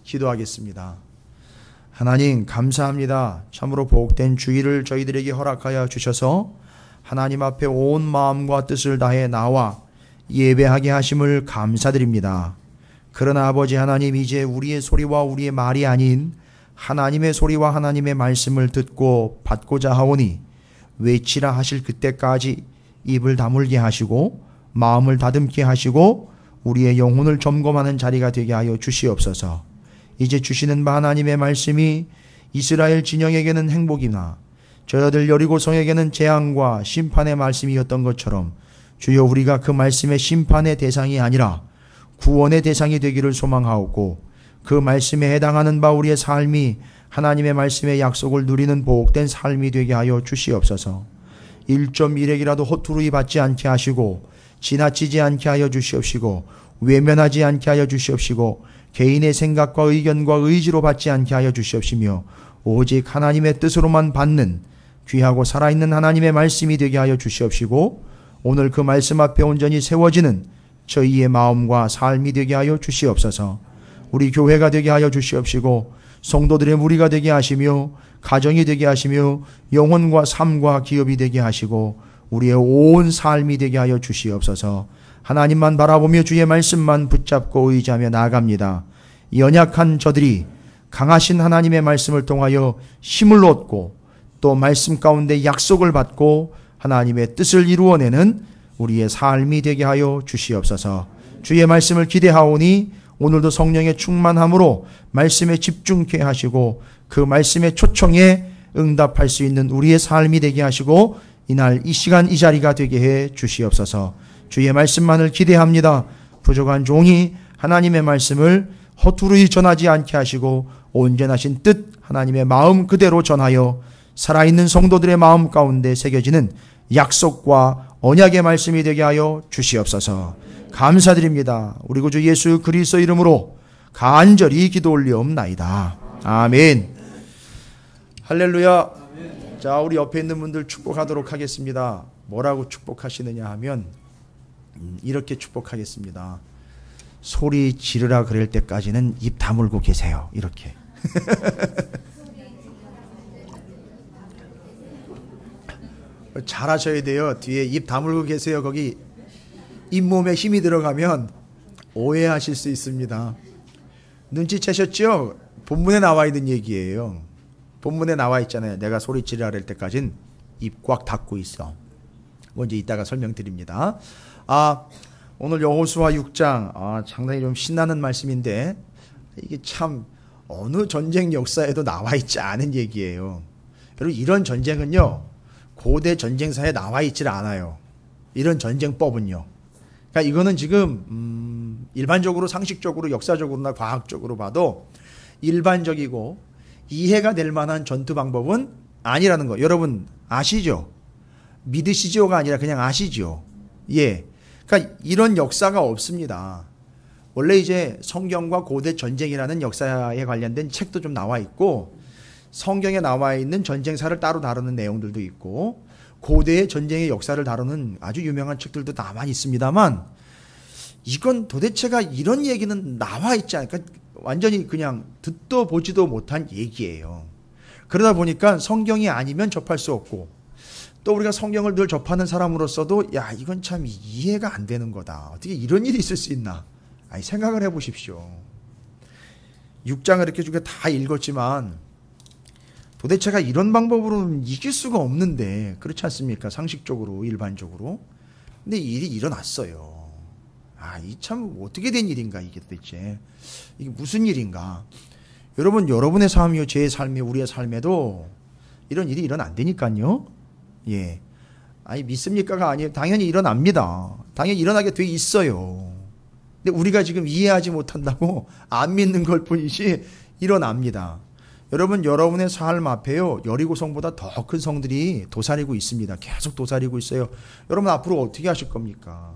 기도하겠습니다. 하나님 감사합니다. 참으로 복된 주일을 저희들에게 허락하여 주셔서 하나님 앞에 온 마음과 뜻을 다해 나와 예배하게 하심을 감사드립니다. 그러나 아버지 하나님, 이제 우리의 소리와 우리의 말이 아닌 하나님의 소리와 하나님의 말씀을 듣고 받고자 하오니 외치라 하실 그때까지 입을 다물게 하시고 마음을 다듬게 하시고 우리의 영혼을 점검하는 자리가 되게 하여 주시옵소서. 이제 주시는 바 하나님의 말씀이 이스라엘 진영에게는 행복이나 저희들 여리고성에게는 재앙과 심판의 말씀이었던 것처럼 주여 우리가 그 말씀의 심판의 대상이 아니라 구원의 대상이 되기를 소망하옵고 그 말씀에 해당하는 바 우리의 삶이 하나님의 말씀의 약속을 누리는 복된 삶이 되게 하여 주시옵소서. 1.1핵이라도 허투루 받지 않게 하시고 지나치지 않게 하여 주시옵시고 외면하지 않게 하여 주시옵시고 개인의 생각과 의견과 의지로 받지 않게 하여 주시옵시며 오직 하나님의 뜻으로만 받는 귀하고 살아있는 하나님의 말씀이 되게 하여 주시옵시고 오늘 그 말씀 앞에 온전히 세워지는 저희의 마음과 삶이 되게 하여 주시옵소서. 우리 교회가 되게 하여 주시옵시고 성도들의 무리가 되게 하시며 가정이 되게 하시며 영혼과 삶과 기업이 되게 하시고 우리의 온 삶이 되게 하여 주시옵소서. 하나님만 바라보며 주의 말씀만 붙잡고 의지하며 나아갑니다. 연약한 저들이 강하신 하나님의 말씀을 통하여 힘을 얻고 또 말씀 가운데 약속을 받고 하나님의 뜻을 이루어내는 우리의 삶이 되게 하여 주시옵소서. 주의 말씀을 기대하오니 오늘도 성령의 충만함으로 말씀에 집중케 하시고 그 말씀의 초청에 응답할 수 있는 우리의 삶이 되게 하시고 이날 이 시간 이 자리가 되게 해 주시옵소서. 주의 말씀만을 기대합니다. 부족한 종이 하나님의 말씀을 허투루 전하지 않게 하시고 온전하신 뜻 하나님의 마음 그대로 전하여 살아있는 성도들의 마음 가운데 새겨지는 약속과 언약의 말씀이 되게 하여 주시옵소서. 감사드립니다. 우리 구주 예수 그리스도 이름으로 간절히 기도 올리옵나이다. 아멘. 할렐루야. 자, 우리 옆에 있는 분들 축복하도록 하겠습니다. 뭐라고 축복하시느냐 하면 이렇게 축복하겠습니다. 소리 지르라 그럴 때까지는 입 다물고 계세요. 이렇게. 잘하셔야 돼요. 뒤에 입 다물고 계세요. 거기 잇몸에 힘이 들어가면 오해하실 수 있습니다. 눈치채셨죠? 본문에 나와 있는 얘기예요. 본문에 나와 있잖아요. 내가 소리 지르라 그럴 때까지는 입 꽉 닫고 있어. 먼저 이따가 설명드립니다. 오늘 여호수아 6장 상당히 좀 신나는 말씀인데 이게 참 어느 전쟁 역사에도 나와 있지 않은 얘기예요. 여러분, 이런 전쟁은요 고대 전쟁사에 나와 있질 않아요. 이런 전쟁법은요. 그러니까 이거는 지금 일반적으로 상식적으로 역사적으로나 과학적으로 봐도 일반적이고 이해가 될 만한 전투 방법은 아니라는 거 여러분 아시죠? 믿으시죠가 아니라 그냥 아시죠? 예. 그러니까 이런 역사가 없습니다. 원래 이제 성경과 고대 전쟁이라는 역사에 관련된 책도 좀 나와 있고 성경에 나와 있는 전쟁사를 따로 다루는 내용들도 있고 고대의 전쟁의 역사를 다루는 아주 유명한 책들도 다만 있습니다만 이건 도대체가 이런 얘기는 나와 있지 않으니까 완전히 그냥 듣도 보지도 못한 얘기예요. 그러다 보니까 성경이 아니면 접할 수 없고 또 우리가 성경을 늘 접하는 사람으로서도 야 이건 참 이해가 안 되는 거다. 어떻게 이런 일이 있을 수 있나. 생각을 해보십시오. 6장을 이렇게 다 읽었지만 도대체가 이런 방법으로는 이길 수가 없는데 그렇지 않습니까? 상식적으로 일반적으로. 근데 일이 일어났어요. 이 참 어떻게 된 일인가 이게 도대체. 이게 무슨 일인가. 여러분 여러분의 삶이요 제 삶이 우리의 삶에도 이런 일이 일어난다니까요. 예. 믿습니까가 아니에요. 당연히 일어납니다. 당연히 일어나게 돼 있어요. 근데 우리가 지금 이해하지 못한다고 안 믿는 걸 뿐이지 일어납니다. 여러분 여러분의 삶 앞에요 여리고성보다 더 큰 성들이 도사리고 있습니다. 계속 도사리고 있어요. 여러분 앞으로 어떻게 하실 겁니까?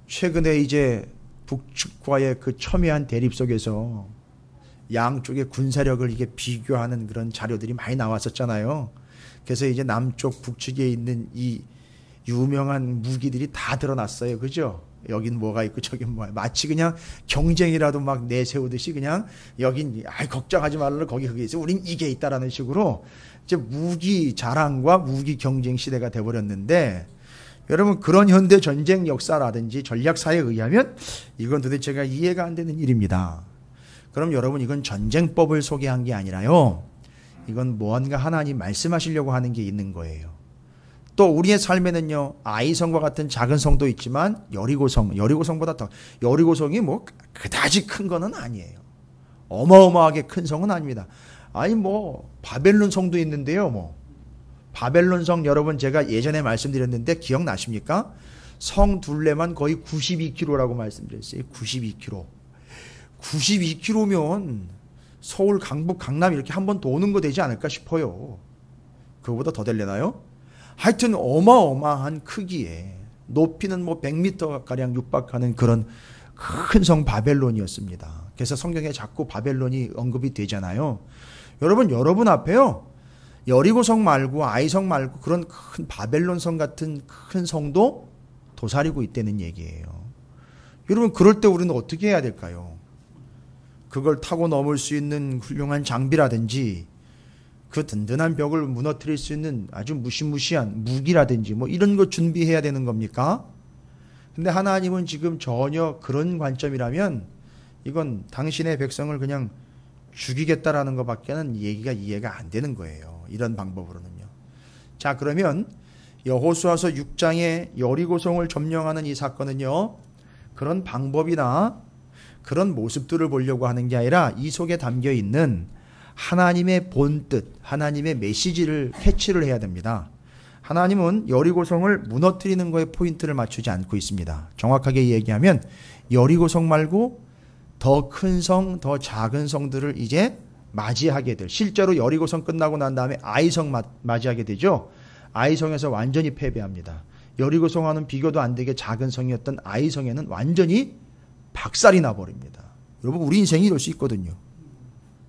최근에 이제 북측과의 그 첨예한 대립 속에서 양쪽의 군사력을 이게 비교하는 그런 자료들이 많이 나왔었잖아요. 그래서 이제 남쪽 북측에 있는 이 유명한 무기들이 다 드러났어요. 그죠? 여긴 뭐가 있고 저긴 뭐야. 마치 그냥 경쟁이라도 막 내세우듯이 그냥 여긴 걱정하지 말라 거기 그게 있어. 우린 이게 있다라는 식으로 이제 무기 자랑과 무기 경쟁 시대가 돼버렸는데 여러분 그런 현대 전쟁 역사라든지 전략사에 의하면 이건 도대체가 이해가 안 되는 일입니다. 그럼 여러분 이건 전쟁법을 소개한 게 아니라요. 이건 무언가 하나님 말씀하시려고 하는 게 있는 거예요. 또 우리의 삶에는요. 아이성과 같은 작은 성도 있지만 여리고성보다 더 여리고성이 뭐 그다지 큰 거는 아니에요. 어마어마하게 큰 성은 아닙니다. 아니 뭐 바벨론 성도 있는데요. 뭐 바벨론 성 여러분 제가 예전에 말씀드렸는데 기억나십니까? 성 둘레만 거의 92km라고 말씀드렸어요. 92km. 92km면 서울, 강북, 강남 이렇게 한번 도는 거 되지 않을까 싶어요. 그거보다 더 되려나요? 하여튼 어마어마한 크기에 높이는 뭐 100m가량 육박하는 그런 큰 성 바벨론이었습니다. 그래서 성경에 자꾸 바벨론이 언급이 되잖아요. 여러분 앞에요. 여리고성 말고 아이성 말고 그런 큰 바벨론 성 같은 큰 성도 도사리고 있다는 얘기예요. 여러분 그럴 때 우리는 어떻게 해야 될까요? 그걸 타고 넘을 수 있는 훌륭한 장비라든지 그 든든한 벽을 무너뜨릴 수 있는 아주 무시무시한 무기라든지 뭐 이런 거 준비해야 되는 겁니까? 근데 하나님은 지금 전혀 그런 관점이라면 이건 당신의 백성을 그냥 죽이겠다라는 것밖에는 얘기가 이해가 안 되는 거예요. 이런 방법으로는요. 자, 그러면 여호수아서 6장의 여리고성을 점령하는 이 사건은요. 그런 방법이나 그런 모습들을 보려고 하는 게 아니라 이 속에 담겨 있는 하나님의 본뜻, 하나님의 메시지를 캐치를 해야 됩니다. 하나님은 여리고성을 무너뜨리는 거에 포인트를 맞추지 않고 있습니다. 정확하게 얘기하면 여리고성 말고 더 큰 성, 더 작은 성들을 이제 맞이하게 될, 실제로 여리고성 끝나고 난 다음에 아이성 맞이하게 되죠. 아이성에서 완전히 패배합니다. 여리고성과는 비교도 안 되게 작은 성이었던 아이성에는 완전히 박살이 나버립니다. 여러분 우리 인생이 이럴 수 있거든요.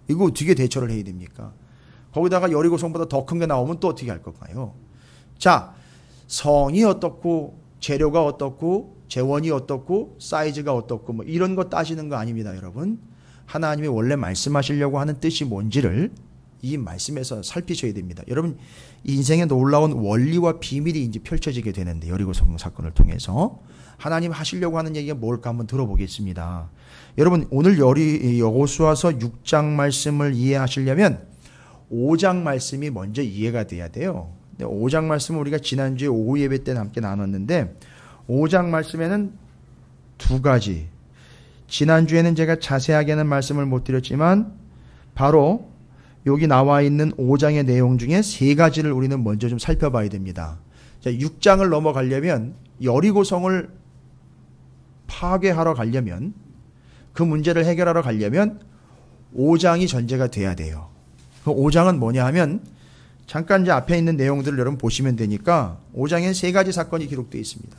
이거 어떻게 대처를 해야 됩니까? 거기다가 여리고성보다 더 큰 게 나오면 또 어떻게 할 건가요? 자, 성이 어떻고 재료가 어떻고 재원이 어떻고 사이즈가 어떻고 뭐 이런 거 따지는 거 아닙니다, 여러분. 하나님이 원래 말씀하시려고 하는 뜻이 뭔지를 이 말씀에서 살피셔야 됩니다. 여러분 인생에 놀라운 원리와 비밀이 이제 펼쳐지게 되는데 여리고성 사건을 통해서 하나님 하시려고 하는 얘기가 뭘까 한번 들어보겠습니다. 여러분 오늘 여호수아서 6장 말씀을 이해하시려면 5장 말씀이 먼저 이해가 돼야 돼요. 5장 말씀은 우리가 지난주에 오후 예배 때 함께 나눴는데 5장 말씀에는 두 가지, 지난주에는 제가 자세하게는 말씀을 못 드렸지만 바로 여기 나와 있는 5장의 내용 중에 세 가지를 우리는 먼저 좀 살펴봐야 됩니다. 자, 6장을 넘어가려면 여리고성을 파괴하러 가려면 그 문제를 해결하러 가려면 5장이 전제가 돼야 돼요. 그 5장은 뭐냐 하면 잠깐 이제 앞에 있는 내용들을 여러분 보시면 되니까 5장엔 세 가지 사건이 기록되어 있습니다.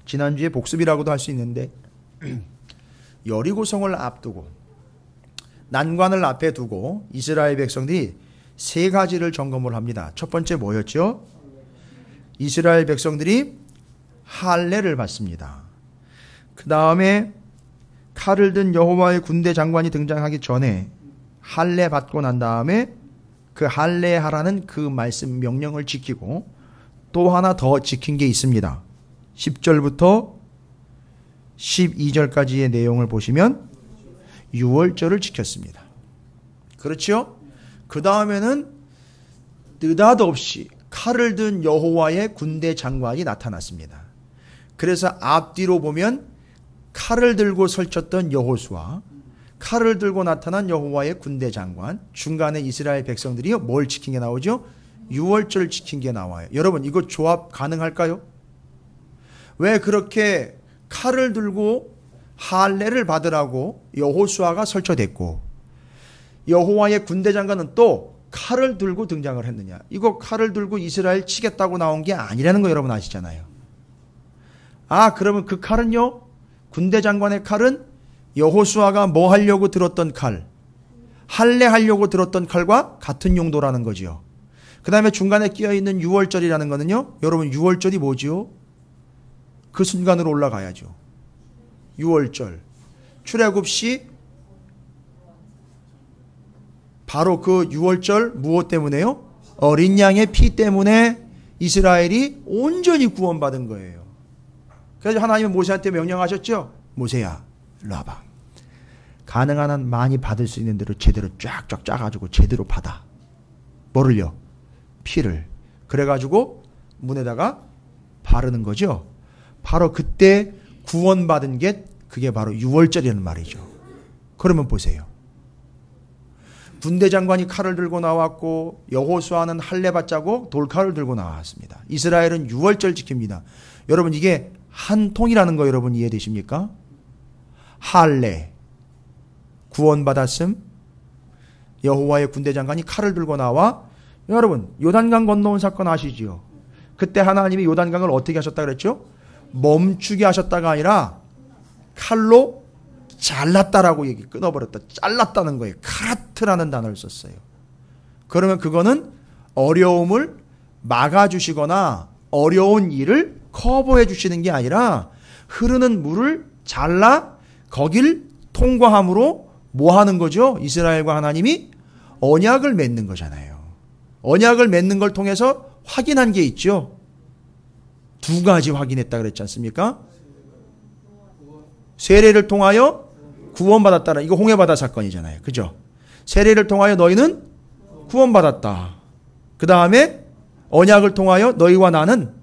지난주에 복습이라고도 할 수 있는데 여리고성을 앞두고 난관을 앞에 두고 이스라엘 백성들이 세 가지를 점검을 합니다. 첫 번째 뭐였죠? 이스라엘 백성들이 할례를 받습니다. 그 다음에 칼을 든 여호와의 군대 장관이 등장하기 전에 할례 받고 난 다음에 그 할례하라는 그 말씀 명령을 지키고 또 하나 더 지킨 게 있습니다. 10절부터 12절까지의 내용을 보시면 유월절을 지켰습니다. 그렇죠? 그 다음에는 느닷없이 칼을 든 여호와의 군대 장관이 나타났습니다. 그래서 앞뒤로 보면 칼을 들고 설쳤던 여호수아, 칼을 들고 나타난 여호와의 군대 장관, 중간에 이스라엘 백성들이 뭘 지킨 게 나오죠? 유월절 지킨 게 나와요. 여러분 이거 조합 가능할까요? 왜 그렇게 칼을 들고 할례를 받으라고 여호수아가 설쳐댔고 여호와의 군대 장관은 또 칼을 들고 등장을 했느냐? 이거 칼을 들고 이스라엘 치겠다고 나온 게 아니라는 거 여러분 아시잖아요. 아, 그러면 그 칼은요? 군대 장관의 칼은 여호수아가 뭐 하려고 들었던 칼, 할례하려고 들었던 칼과 같은 용도라는 거지요. 그 다음에 중간에 끼어있는 유월절이라는 거는요, 여러분 유월절이 뭐지요? 그 순간으로 올라가야죠. 유월절. 출애굽시 바로 그 유월절 무엇 때문에요? 어린 양의 피 때문에 이스라엘이 온전히 구원받은 거예요. 그래서 하나님은 모세한테 명령하셨죠. 모세야, 일로 와봐. 가능한 한 많이 받을 수 있는 대로 제대로 쫙쫙 짜가지고 제대로 받아. 뭐를요? 피를. 그래가지고 문에다가 바르는 거죠. 바로 그때 구원받은 게 그게 바로 유월절이라는 말이죠. 그러면 보세요. 군대 장관이 칼을 들고 나왔고 여호수아는 할례 받자고 돌칼을 들고 나왔습니다. 이스라엘은 유월절 지킵니다. 여러분 이게 한 통이라는 거 여러분 이해되십니까? 할례, 구원받았음, 여호와의 군대 장관이 칼을 들고 나와. 여러분 요단강 건너온 사건 아시지요? 그때 하나님이 요단강을 어떻게 하셨다 그랬죠? 멈추게 하셨다가 아니라 칼로 잘랐다라고 얘기 끊어버렸다. 잘랐다는 거예요. 카라트라는 단어를 썼어요. 그러면 그거는 어려움을 막아주시거나 어려운 일을 커버해 주시는 게 아니라 흐르는 물을 잘라 거길 통과함으로 뭐 하는 거죠? 이스라엘과 하나님이 언약을 맺는 거잖아요. 언약을 맺는 걸 통해서 확인한 게 있죠. 두 가지 확인했다 그랬지 않습니까? 세례를 통하여 구원받았다라. 이거 홍해바다 사건이잖아요. 그죠? 세례를 통하여 너희는 구원받았다. 그 다음에 언약을 통하여 너희와 나는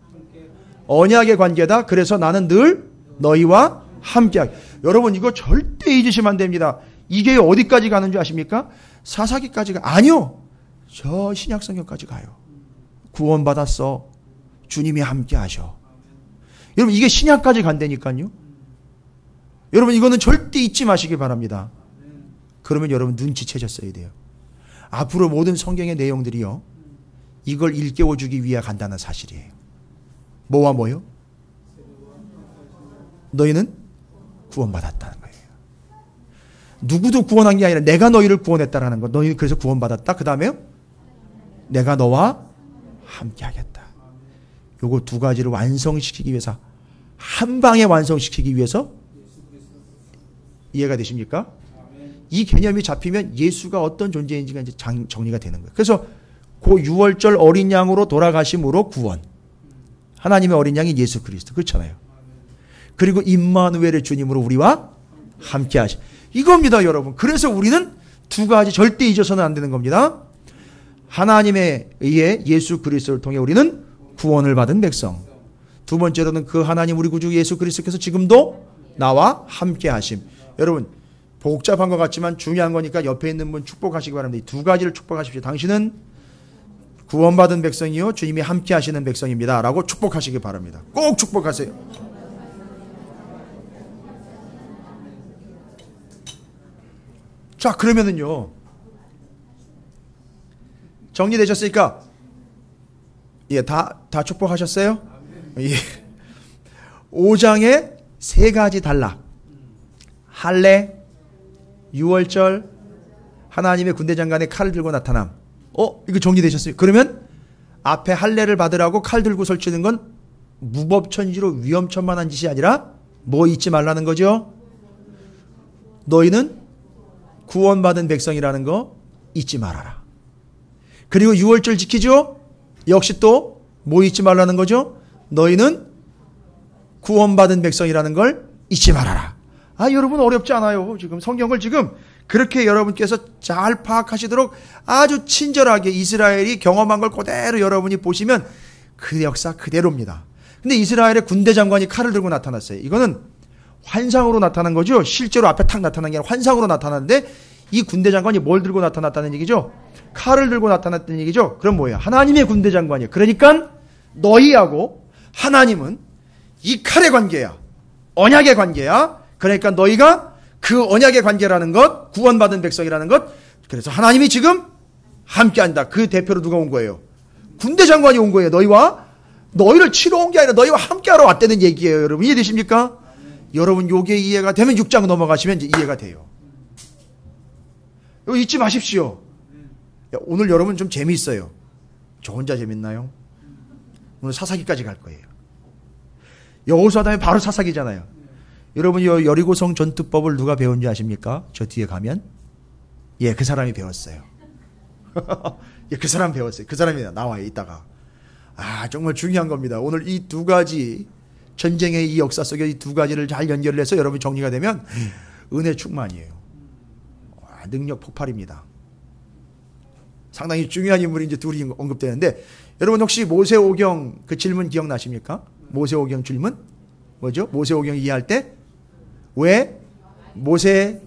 언약의 관계다. 그래서 나는 늘 너희와 함께하게. 여러분 이거 절대 잊으시면 안 됩니다. 이게 어디까지 가는 줄 아십니까? 사사기까지가 아니요. 저 신약성경까지 가요. 구원받았어. 주님이 함께하셔. 여러분 이게 신약까지 간다니까요. 여러분 이거는 절대 잊지 마시기 바랍니다. 그러면 여러분 눈치채셨어야 돼요. 앞으로 모든 성경의 내용들이요. 이걸 일깨워주기 위해 간다는 사실이에요. 뭐와 뭐요? 너희는 구원받았다는 거예요. 누구도 구원한 게 아니라 내가 너희를 구원했다라는 거. 너희 그래서 구원받았다. 그 다음에요. 내가 너와 함께하겠다. 요거 두 가지를 완성시키기 위해서 한 방에 완성시키기 위해서 이해가 되십니까? 이 개념이 잡히면 예수가 어떤 존재인지가 이제 정리가 되는 거예요. 그래서 그 유월절 어린 양으로 돌아가심으로 구원. 하나님의 어린 양이 예수 그리스도. 그렇잖아요. 그리고 임마누엘의 주님으로 우리와 함께 하시. 이겁니다, 여러분. 그래서 우리는 두 가지 절대 잊어서는 안 되는 겁니다. 하나님에 의해 예수 그리스도를 통해 우리는 구원을 받은 백성. 두 번째로는 그 하나님 우리 구주 예수 그리스도께서 지금도 나와 함께 하심. 여러분 복잡한 것 같지만 중요한 거니까 옆에 있는 분 축복하시기 바랍니다. 이 두 가지를 축복하십시오. 당신은 구원받은 백성이요 주님이 함께 하시는 백성입니다 라고 축복하시기 바랍니다. 꼭 축복하세요. 자 그러면은요 정리되셨으니까 예, 다 축복하셨어요? 예. 5장에 세 가지 단락. 할례, 유월절, 하나님의 군대 장관의 칼을 들고 나타남. 이거 정리되셨어요? 그러면 앞에 할례를 받으라고 칼 들고 설치는 건 무법천지로 위험천만한 짓이 아니라 뭐 잊지 말라는 거죠? 너희는 구원받은 백성이라는 거 잊지 말아라. 그리고 유월절 지키죠? 역시 또 뭐 잊지 말라는 거죠? 너희는 구원받은 백성이라는 걸 잊지 말아라. 여러분 어렵지 않아요. 지금 성경을 지금 그렇게 여러분께서 잘 파악하시도록 아주 친절하게 이스라엘이 경험한 걸 그대로 여러분이 보시면 그 역사 그대로입니다. 근데 이스라엘의 군대 장관이 칼을 들고 나타났어요. 이거는 환상으로 나타난 거죠. 실제로 앞에 탁 나타난 게 아니라 환상으로 나타났는데 이 군대 장관이 뭘 들고 나타났다는 얘기죠? 칼을 들고 나타났다는 얘기죠. 그럼 뭐예요? 하나님의 군대 장관이에요. 그러니까 너희하고 하나님은 이 칼의 관계야. 언약의 관계야. 그러니까 너희가 그 언약의 관계라는 것, 구원받은 백성이라는 것, 그래서 하나님이 지금 함께한다. 그 대표로 누가 온 거예요? 군대 장관이 온 거예요. 너희를 치러 온 게 아니라 너희와 함께하러 왔다는 얘기예요. 여러분 이해되십니까? 여러분 요게 이해가 되면 6장 넘어가시면 이제 이해가 돼요. 이거 잊지 마십시오. 오늘 여러분 좀 재미있어요. 저 혼자 재밌나요? 오늘 사사기까지 갈 거예요. 여호수아 다음에 바로 사사기잖아요. 여러분 이 여리고성 전투법을 누가 배운지 아십니까? 저 뒤에 가면 예, 그 사람이 배웠어요. 예, 그 사람 배웠어요. 그 사람이 나와요. 이따가. 아, 정말 중요한 겁니다. 오늘 이 두 가지 전쟁의 이 역사 속에 이 두 가지를 잘 연결을 해서 여러분 정리가 되면 은혜 충만이에요. 능력 폭발입니다. 상당히 중요한 인물이 이제 둘이 언급되는데, 여러분 혹시 모세오경 그 질문 기억나십니까? 모세오경 질문? 뭐죠? 모세오경 이해할 때 왜 모세,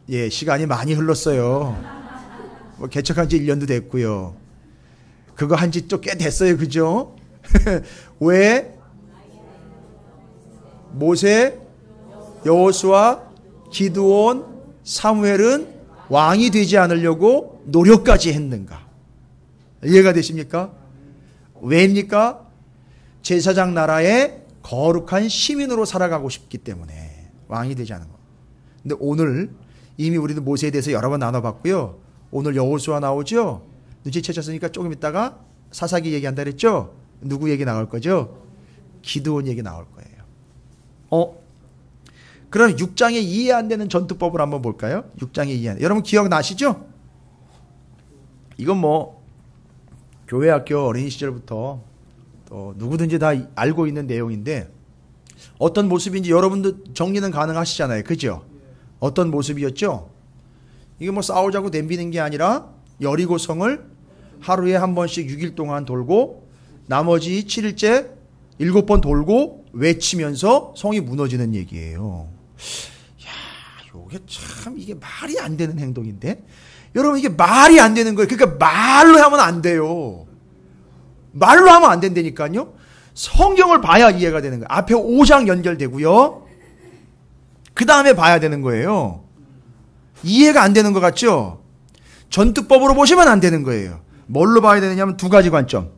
예, 시간이 많이 흘렀어요. 뭐 개척한 지 1년도 됐고요. 그거 한 지 또 꽤 됐어요. 그죠? 왜 모세, 여호수아, 기드온, 사무엘은 왕이 되지 않으려고 노력까지 했는가? 이해가 되십니까? 왜입니까? 제사장 나라의 거룩한 시민으로 살아가고 싶기 때문에 왕이 되지 않은 거. 근데 오늘 이미 우리도 모세에 대해서 여러 번 나눠봤고요. 오늘 여호수아 나오죠? 눈치채셨으니까 조금 있다가 사사기 얘기한다 그랬죠? 누구 얘기 나올 거죠? 기드온 얘기 나올 거예요. 그럼 6장에 이해 안 되는 전투법을 한번 볼까요? 6장에 이해 안 돼. 여러분 기억나시죠? 이건 뭐 교회 학교 어린이 시절부터 또 누구든지 다 알고 있는 내용인데, 어떤 모습인지 여러분도 정리는 가능하시잖아요. 그죠? 어떤 모습이었죠? 이게 뭐 싸우자고 덤비는 게 아니라 여리고성을 하루에 한 번씩 6일 동안 돌고 나머지 7일째 7번 돌고 외치면서 성이 무너지는 얘기예요. 야, 요게 참 이게 말이 안 되는 행동인데, 여러분 이게 말이 안 되는 거예요. 그러니까 말로 하면 안 돼요. 말로 하면 안 된다니까요. 성경을 봐야 이해가 되는 거예요. 앞에 5장 연결되고요. 그 다음에 봐야 되는 거예요. 이해가 안 되는 것 같죠? 전투법으로 보시면 안 되는 거예요. 뭘로 봐야 되느냐면 두 가지 관점.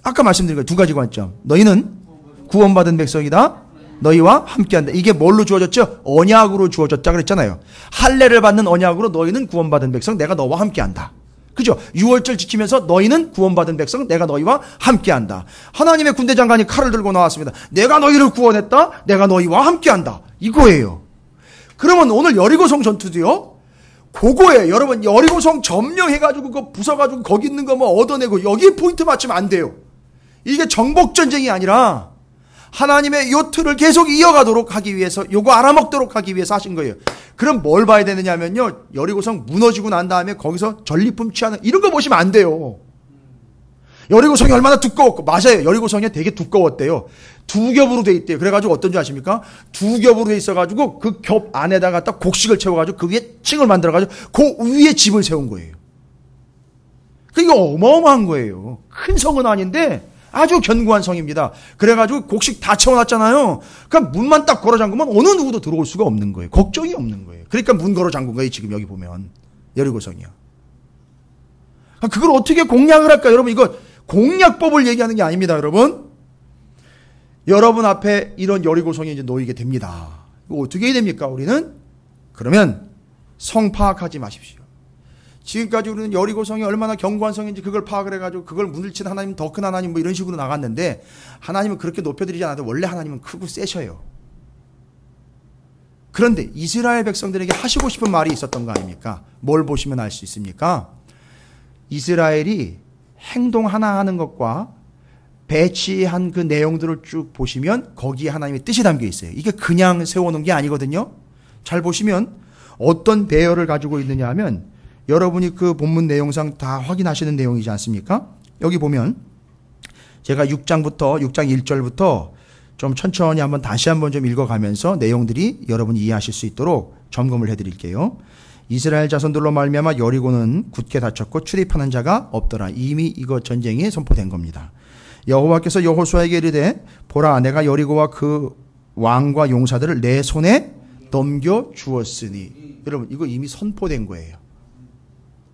아까 말씀드린 거예요. 두 가지 관점. 너희는 구원받은 백성이다. 너희와 함께한다. 이게 뭘로 주어졌죠? 언약으로 주어졌다 그랬잖아요. 할례를 받는 언약으로 너희는 구원받은 백성, 내가 너와 함께한다. 그죠? 6월절 지키면서 너희는 구원받은 백성, 내가 너희와 함께한다. 하나님의 군대 장관이 칼을 들고 나왔습니다. 내가 너희를 구원했다. 내가 너희와 함께한다. 이거예요. 그러면 오늘 여리고성 전투도요, 그거예요. 여러분 여리고성 점령해가지고 그거 부숴가지고 거기 있는 거 뭐 얻어내고 여기에 포인트 맞추면 안 돼요. 이게 정복전쟁이 아니라 하나님의 요 틀을 계속 이어가도록 하기 위해서, 요거 알아먹도록 하기 위해서 하신 거예요. 그럼 뭘 봐야 되느냐면요, 여리고성 무너지고 난 다음에 거기서 전리품 취하는 이런 거 보시면 안 돼요. 여리고성이 얼마나 두꺼웠고, 맞아요. 여리고성이 되게 두꺼웠대요. 두 겹으로 돼 있대요. 그래가지고 어떤 줄 아십니까? 두 겹으로 돼 있어가지고 그 겹 안에다가 딱 곡식을 채워가지고 그 위에 층을 만들어가지고 그 위에 집을 세운 거예요. 그러니까 어마어마한 거예요. 큰 성은 아닌데 아주 견고한 성입니다. 그래가지고 곡식 다 채워놨잖아요. 그러니까 문만 딱 걸어 잠그면 어느 누구도 들어올 수가 없는 거예요. 걱정이 없는 거예요. 그러니까 문 걸어 잠근 거예요. 지금 여기 보면 여리고성이요. 그걸 어떻게 공략을 할까? 여러분 이거 공략법을 얘기하는 게 아닙니다. 여러분 앞에 이런 여리고성이 이제 놓이게 됩니다. 이거 어떻게 해야 됩니까? 우리는 그러면 성 파악하지 마십시오. 지금까지 우리는 여리고성이 얼마나 견고한 성인지 그걸 파악을 해가지고 그걸 무너친 하나님, 더 큰 하나님 뭐 이런 식으로 나갔는데, 하나님은 그렇게 높여드리지 않아도 원래 하나님은 크고 세셔요. 그런데 이스라엘 백성들에게 하시고 싶은 말이 있었던 거 아닙니까? 뭘 보시면 알 수 있습니까? 이스라엘이 행동 하나 하는 것과 배치한 그 내용들을 쭉 보시면 거기에 하나님의 뜻이 담겨 있어요. 이게 그냥 세워놓은 게 아니거든요. 잘 보시면 어떤 배열을 가지고 있느냐 하면, 여러분이 그 본문 내용상 다 확인하시는 내용이지 않습니까? 여기 보면 제가 6장 1절부터 좀 천천히 다시 한번 좀 읽어가면서 내용들이 여러분이 이해하실 수 있도록 점검을 해드릴게요. 이스라엘 자손들로 말미암아 여리고는 굳게 닫혔고 출입하는 자가 없더라. 이미 이거 전쟁이 선포된 겁니다. 여호와께서 여호수아에게 이르되, 보라, 내가 여리고와 그 왕과 용사들을 내 손에 넘겨 주었으니. 여러분 이거 이미 선포된 거예요.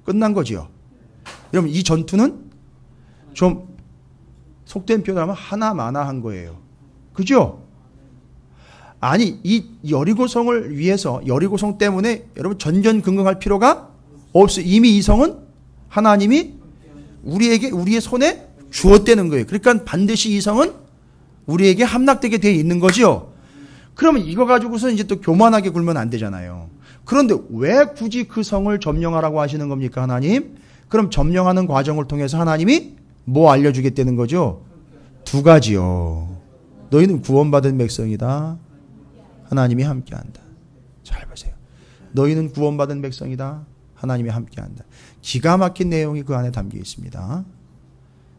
끝난 거지요. 여러분 이 전투는 좀 속된 표현을 하면 하나마나한 거예요. 그죠? 아니 이 여리고성을 위해서, 여리고성 때문에 여러분 전전긍긍할 필요가 없어요. 이미 이 성은 하나님이 우리의 손에 주었다는 거예요. 그러니까 반드시 이 성은 우리에게 함락되게 되어 있는 거죠. 그러면 이거 가지고서 이제 또 교만하게 굴면 안 되잖아요. 그런데 왜 굳이 그 성을 점령하라고 하시는 겁니까, 하나님? 그럼 점령하는 과정을 통해서 하나님이 뭐 알려주겠다는 거죠? 두 가지요. 너희는 구원받은 백성이다. 하나님이 함께한다. 잘 보세요. 너희는 구원받은 백성이다. 하나님이 함께한다. 기가 막힌 내용이 그 안에 담겨 있습니다.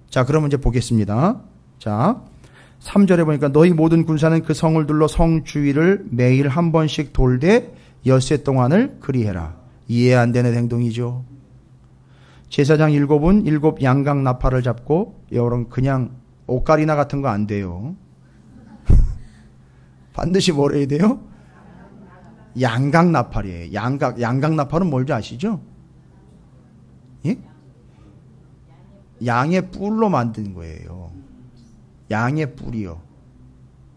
자, 그러면 이제 보겠습니다. 자, 3절에 보니까 너희 모든 군사는 그 성을 둘러 성 주위를 매일 한 번씩 돌되 엿새 동안을 그리해라. 이해 안 되는 행동이죠. 제사장 7은 7 양각 나팔을 잡고, 여러분 그냥 오카리나 같은 거 안 돼요. 반드시 뭘 해야 돼요? 양각 나팔이에요. 양각 나팔은 뭔지 아시죠? 예? 양의 뿔로 만든 거예요. 양의 뿔이요.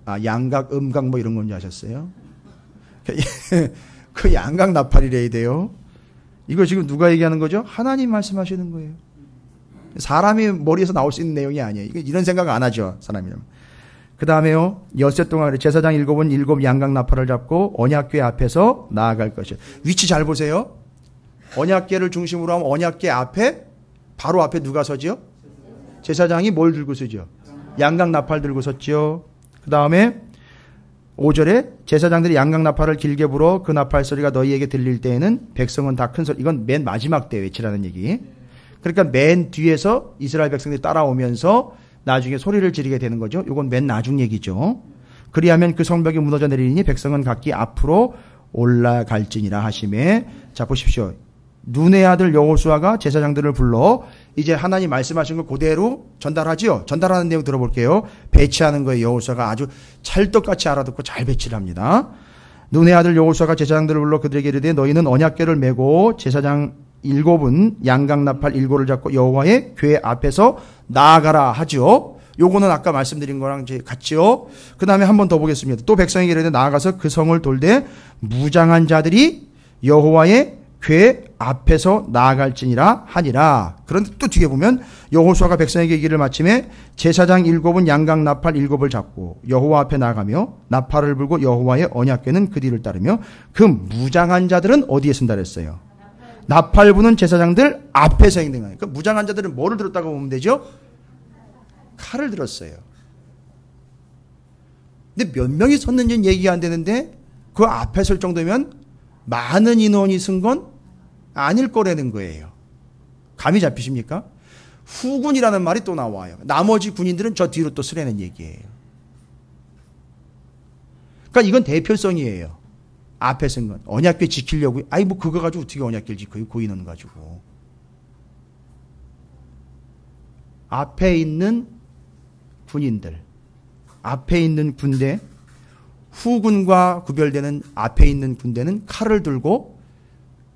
아, 양각, 음각 뭐 이런 건지 아셨어요? 그 양각 나팔이래야 돼요. 이거 지금 누가 얘기하는 거죠? 하나님 말씀하시는 거예요. 사람이 머리에서 나올 수 있는 내용이 아니에요. 이런 생각 안 하죠, 사람이라면. 그 다음에요, 엿새 동안 제사장 7은 7 양각 나팔을 잡고 언약궤 앞에서 나아갈 것이에요. 위치 잘 보세요. 언약궤를 중심으로 하면 언약궤 앞에, 바로 앞에 누가 서지요? 제사장이 뭘 들고 서죠? 양각 나팔 들고 섰죠. 그 다음에 5절에 제사장들이 양각 나팔을 길게 불어 그 나팔 소리가 너희에게 들릴 때에는 백성은 다 큰 소리. 이건 맨 마지막 때 외치라는 얘기. 그러니까 맨 뒤에서 이스라엘 백성들이 따라오면서 나중에 소리를 지르게 되는 거죠. 이건 맨 나중 얘기죠. 그리하면 그 성벽이 무너져 내리니 백성은 각기 앞으로 올라갈지니라 하심에, 자 보십시오. 눈의 아들 여호수아가 제사장들을 불러 이제 하나님 말씀하신 걸 그대로 전달하지요. 전달하는 내용 들어볼게요. 배치하는 거예요. 여호수아가 아주 찰떡같이 알아듣고 잘 배치를 합니다. 눈의 아들 여호수아가 제사장들을 불러 그들에게 이르되 너희는 언약궤를 메고 제사장 7은 양각 나팔 7을 잡고 여호와의 궤 앞에서 나아가라 하죠. 요거는 아까 말씀드린 거랑 이제 같죠. 그 다음에 한 번 더 보겠습니다. 또 백성에게 이르되 나아가서 그 성을 돌되 무장한 자들이 여호와의 궤 앞에서 나아갈지니라 하니라. 그런데 또 뒤에 보면 여호수아가 백성에게 얘기를 마침에 제사장 7은 양각 나팔 7을 잡고 여호와 앞에 나가며 나팔을 불고 여호와의 언약궤는 그 뒤를 따르며 그 무장한 자들은 어디에 쓴다 그랬어요? 나팔 부는 제사장들 앞에서 행동하니까. 그러니까 무장한 자들은 뭐를 들었다고 보면 되죠? 칼을 들었어요. 근데 몇 명이 섰는지는 얘기가 안 되는데 그 앞에 설 정도면 많은 인원이 쓴 건 아닐 거라는 거예요. 감이 잡히십니까? 후군이라는 말이 또 나와요. 나머지 군인들은 저 뒤로 또 쓰라는 얘기예요. 그러니까 이건 대표성이에요. 앞에 쓴 건. 언약궤 지키려고. 아이 뭐 그거 가지고 어떻게 언약궤를 지켜요? 그 인원 가지고. 앞에 있는 군인들, 앞에 있는 군대, 후군과 구별되는 앞에 있는 군대는 칼을 들고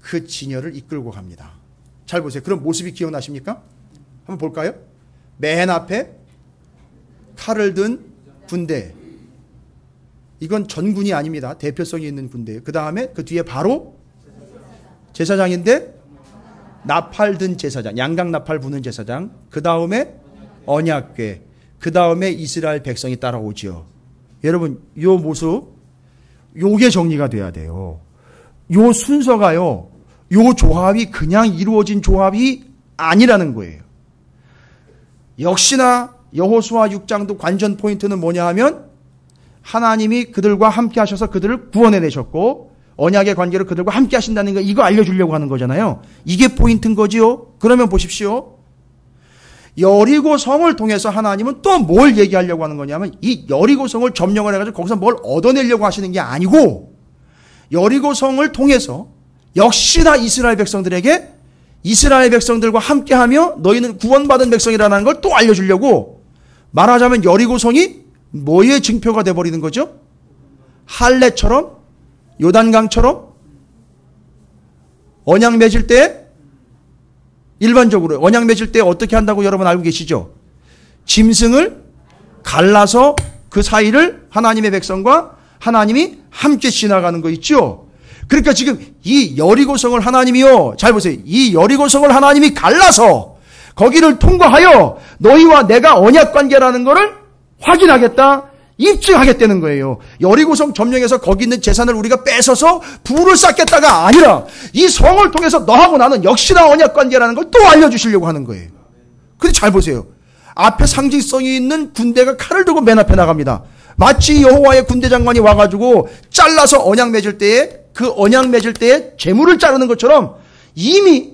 그 진열을 이끌고 갑니다. 잘 보세요. 그런 모습이 기억나십니까? 한번 볼까요? 맨 앞에 칼을 든 군대. 이건 전군이 아닙니다. 대표성이 있는 군대예요. 그 다음에 그 뒤에 바로 제사장인데 나팔 든 제사장, 양각 나팔 부는 제사장. 그 다음에 언약궤. 그 다음에 이스라엘 백성이 따라오죠. 여러분, 요 모습, 요게 정리가 돼야 돼요. 요 순서가요, 요 조합이 그냥 이루어진 조합이 아니라는 거예요. 역시나 여호수아 6장도 관전 포인트는 뭐냐 하면 하나님이 그들과 함께 하셔서 그들을 구원해내셨고 언약의 관계로 그들과 함께 하신다는 거, 이거 알려주려고 하는 거잖아요. 이게 포인트인 거지요. 그러면 보십시오. 여리고 성을 통해서 하나님은 또 뭘 얘기하려고 하는 거냐면 이 여리고 성을 점령을 해가지고 거기서 뭘 얻어내려고 하시는 게 아니고 여리고 성을 통해서 역시나 이스라엘 백성들에게 이스라엘 백성들과 함께하며 너희는 구원받은 백성이라는 걸 또 알려주려고, 말하자면 여리고 성이 뭐의 증표가 돼버리는 거죠? 할례처럼, 요단강처럼 언약 맺을 때, 일반적으로 언약 맺을 때 어떻게 한다고 여러분 알고 계시죠? 짐승을 갈라서 그 사이를 하나님의 백성과 하나님이 함께 지나가는 거 있죠? 그러니까 지금 이 여리고성을 하나님이요, 잘 보세요. 이 여리고성을 하나님이 갈라서 거기를 통과하여 너희와 내가 언약 관계라는 것을 확인하겠다, 입증하겠다는 거예요. 여리고성 점령해서 거기 있는 재산을 우리가 뺏어서 부를 쌓겠다가 아니라 이 성을 통해서 너하고 나는 역시나 언약 관계라는 걸 또 알려주시려고 하는 거예요. 근데 잘 보세요. 앞에 상징성이 있는 군대가 칼을 들고 맨 앞에 나갑니다. 마치 여호와의 군대 장관이 와가지고 잘라서 언약 맺을 때에 그 언약 맺을 때에 재물을 자르는 것처럼 이미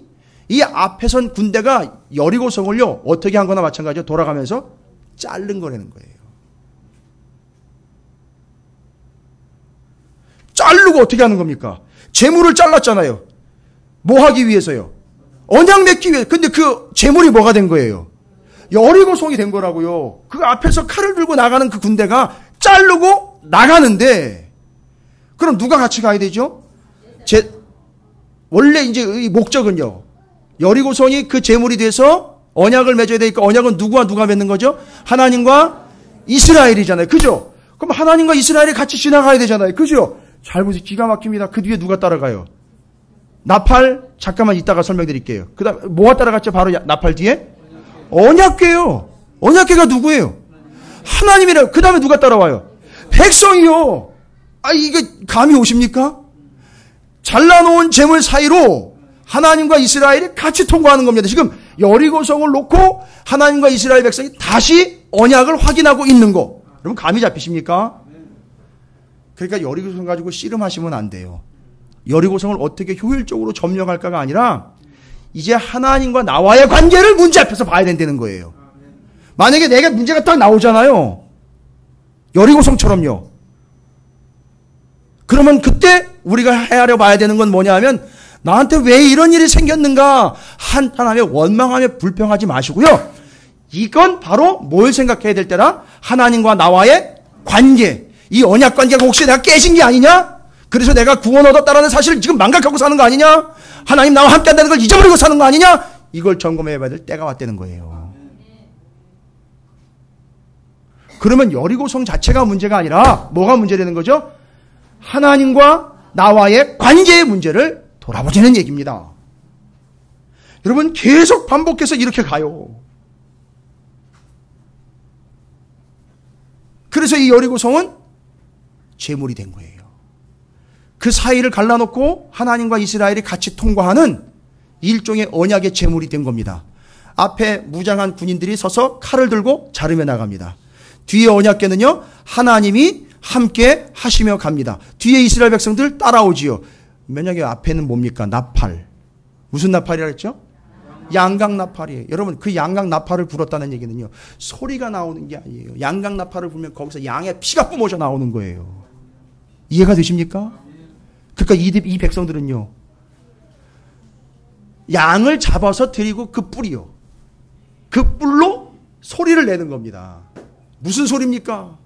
이 앞에 선 군대가 여리고성을요 어떻게 한 거나 마찬가지로 돌아가면서 자른 거라는 거예요. 자르고 어떻게 하는 겁니까? 재물을 잘랐잖아요. 뭐 하기 위해서요? 언약 맺기 위해. 근데 그 재물이 뭐가 된 거예요? 여리고성이 된 거라고요. 그 앞에서 칼을 들고 나가는 그 군대가 자르고 나가는데, 그럼 누가 같이 가야 되죠? 원래 이제 이 목적은요, 여리고성이 그 재물이 돼서 언약을 맺어야 되니까 언약은 누구와 누가 맺는 거죠? 하나님과 이스라엘이잖아요. 그죠? 그럼 하나님과 이스라엘이 같이 지나가야 되잖아요. 그죠? 잘 보세요. 기가 막힙니다. 그 뒤에 누가 따라가요? 나팔, 잠깐만 이따가 설명드릴게요. 그 다음, 뭐가 따라갔죠? 바로 나팔 뒤에? 언약궤요. 언약궤가 누구예요? 하나님이래요. 그 다음에 누가 따라와요? 백성이요. 이거 감이 오십니까? 잘라놓은 재물 사이로 하나님과 이스라엘이 같이 통과하는 겁니다. 지금 여리고성을 놓고 하나님과 이스라엘 백성이 다시 언약을 확인하고 있는 거. 여러분 감이 잡히십니까? 그러니까 여리고성 가지고 씨름하시면 안 돼요. 여리고성을 어떻게 효율적으로 점령할까가 아니라 이제 하나님과 나와의 관계를 문제 앞에서 봐야 된다는 거예요. 만약에 내가 문제가 딱 나오잖아요. 여리고성처럼요. 그러면 그때 우리가 헤아려 봐야 되는 건 뭐냐 하면 나한테 왜 이런 일이 생겼는가 한탄하며 원망하며 불평하지 마시고요. 이건 바로 뭘 생각해야 될 때라? 하나님과 나와의 관계. 이 언약 관계가 혹시 내가 깨진 게 아니냐? 그래서 내가 구원 얻었다라는 사실을 지금 망각하고 사는 거 아니냐? 하나님 나와 함께 한다는 걸 잊어버리고 사는 거 아니냐? 이걸 점검해 봐야 될 때가 왔다는 거예요. 그러면 여리고성 자체가 문제가 아니라 뭐가 문제되는 거죠? 하나님과 나와의 관계의 문제를 돌아보자는 얘기입니다. 여러분 계속 반복해서 이렇게 가요. 그래서 이 여리고성은 재물이 된 거예요. 그 사이를 갈라놓고 하나님과 이스라엘이 같이 통과하는 일종의 언약의 재물이 된 겁니다. 앞에 무장한 군인들이 서서 칼을 들고 자르며 나갑니다. 뒤에 언약궤는요 하나님이 함께 하시며 갑니다. 뒤에 이스라엘 백성들 따라오지요. 만약에 앞에는 뭡니까? 나팔. 무슨 나팔이라 했죠? 양각 나팔이에요. 여러분 그 양각 나팔을 불었다는 얘기는요 소리가 나오는 게 아니에요. 양각 나팔을 불면 거기서 양의 피가 뿜어져 나오는 거예요. 이해가 되십니까? 그러니까 이 백성들은요 양을 잡아서 드리고 그 뿔이요 그 뿔로 소리를 내는 겁니다. 무슨 소리입니까?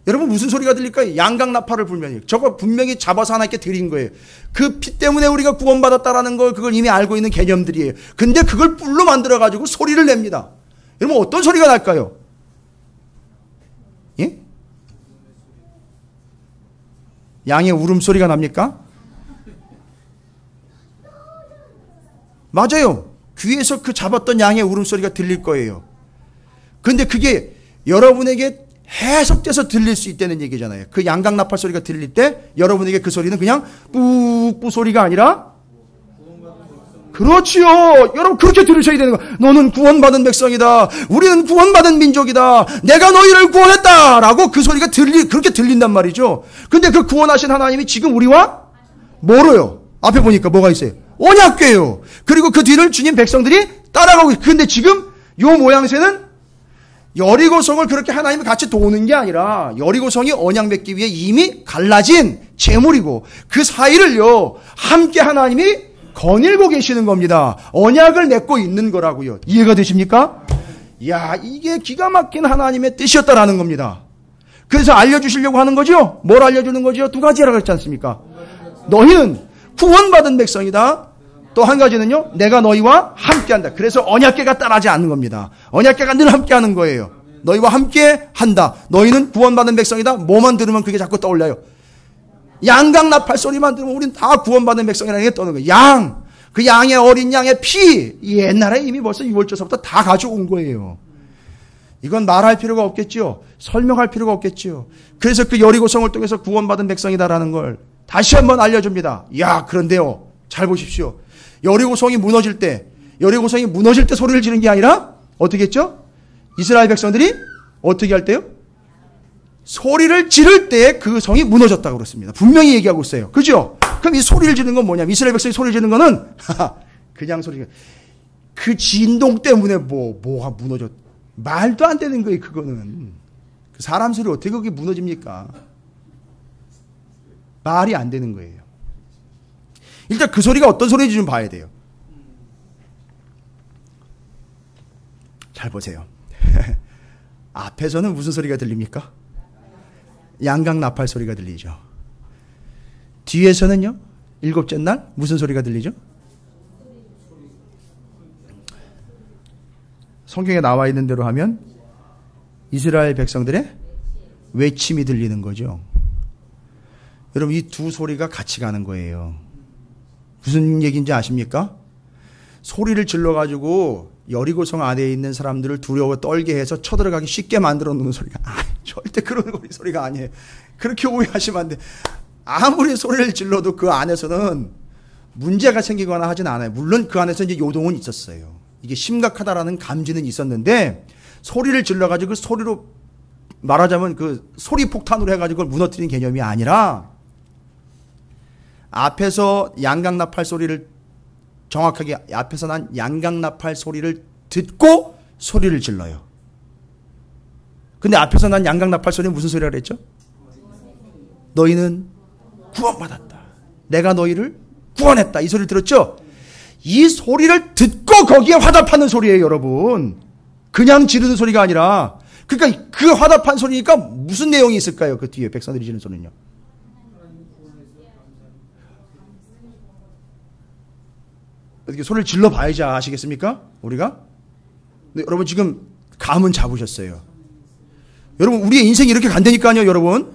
여러분 무슨 소리가 들릴까요? 양각 나팔을 불면요. 저거 분명히 잡아서 하나님께 드린 거예요. 그 피 때문에 우리가 구원받았다라는 걸 그걸 이미 알고 있는 개념들이에요. 근데 그걸 뿔로 만들어가지고 소리를 냅니다. 여러분 어떤 소리가 날까요? 예? 양의 울음소리가 납니까? 맞아요. 귀에서 그 잡았던 양의 울음소리가 들릴 거예요. 근데 그게 여러분에게 해석돼서 들릴 수 있다는 얘기잖아요. 그 양각 나팔 소리가 들릴 때 여러분에게 그 소리는 그냥 뿌뿌 소리가 아니라 그렇지요. 여러분 그렇게 들으셔야 되는 거예요. 너는 구원받은 백성이다. 우리는 구원받은 민족이다. 내가 너희를 구원했다라고 그 소리가 그렇게 들린단 말이죠. 근데 그 구원하신 하나님이 지금 우리와 뭐로요? 앞에 보니까 뭐가 있어요? 언약궤요. 그리고 그 뒤를 주님 백성들이 따라가고 있어요. 근데 지금 요 모양새는 여리고성을 그렇게 하나님이 같이 도우는 게 아니라 여리고성이 언약 맺기 위해 이미 갈라진 재물이고 그 사이를요 함께 하나님이 거닐고 계시는 겁니다. 언약을 맺고 있는 거라고요. 이해가 되십니까? 이야 이게 기가 막힌 하나님의 뜻이었다라는 겁니다. 그래서 알려주시려고 하는 거죠. 뭘 알려주는 거죠? 두 가지라고 했지 않습니까? 너희는 구원받은 백성이다. 또 한 가지는요, 내가 너희와 함께한다. 그래서 언약궤가 따라하지 않는 겁니다. 언약궤가 늘 함께하는 거예요. 너희와 함께한다. 너희는 구원받은 백성이다. 뭐만 들으면 그게 자꾸 떠올려요. 양각 나팔 소리만 들으면 우리는 다 구원받은 백성이라는 게 떠는 거예요. 그 양의 어린 양의 피, 옛날에 이미 벌써 6월절서부터 다 가져온 거예요. 이건 말할 필요가 없겠지요. 설명할 필요가 없겠지요. 그래서 그 여리고성을 통해서 구원받은 백성이다라는 걸 다시 한번 알려줍니다. 그런데요. 잘 보십시오. 여리고성이 무너질 때 소리를 지르는 게 아니라 어떻게 했죠? 이스라엘 백성들이 어떻게 할 때요? 소리를 지를 때에 그 성이 무너졌다고 그렇습니다. 분명히 얘기하고 있어요. 그죠? 그럼 이 소리를 지르는 건 뭐냐면, 이스라엘 백성이 소리를 지르는 거는 그냥 소리가, 그 진동 때문에 뭐가 무너졌, 말도 안 되는 거예요. 그거는 그 사람 소리 어떻게 그게 무너집니까? 말이 안 되는 거예요. 일단 그 소리가 어떤 소리인지 좀 봐야 돼요. 잘 보세요. 앞에서는 무슨 소리가 들립니까? 양각 나팔 소리가 들리죠. 뒤에서는요, 일곱째 날 무슨 소리가 들리죠? 성경에 나와 있는 대로 하면 이스라엘 백성들의 외침이 들리는 거죠. 여러분, 이 두 소리가 같이 가는 거예요. 무슨 얘기인지 아십니까? 소리를 질러가지고 여리고성 안에 있는 사람들을 두려워 떨게 해서 쳐들어가기 쉽게 만들어 놓는 소리가, 절대 그런 소리가 아니에요. 그렇게 오해하시면 안 돼. 아무리 소리를 질러도 그 안에서는 문제가 생기거나 하진 않아요. 물론 그 안에서 이제 요동은 있었어요. 이게 심각하다라는 감지는 있었는데, 소리를 질러가지고 그 소리로 말하자면 그 소리 폭탄으로 해가지고 그걸 무너뜨리는 개념이 아니라, 앞에서 양각나팔 소리를, 정확하게 앞에서 난 양각나팔 소리를 듣고 소리를 질러요. 근데 앞에서 난 양각나팔 소리는 무슨 소리라 그랬죠? 너희는 구원받았다. 내가 너희를 구원했다. 이 소리를 들었죠? 이 소리를 듣고 거기에 화답하는 소리예요, 여러분. 그냥 지르는 소리가 아니라. 그러니까 그 화답한 소리니까 무슨 내용이 있을까요? 그 뒤에 백성들이 지르는 소리는요. 어떻게 소리를 질러봐야지 아시겠습니까? 우리가? 근데 여러분 지금 감은 잡으셨어요. 여러분, 우리의 인생이 이렇게 간다니까요, 여러분.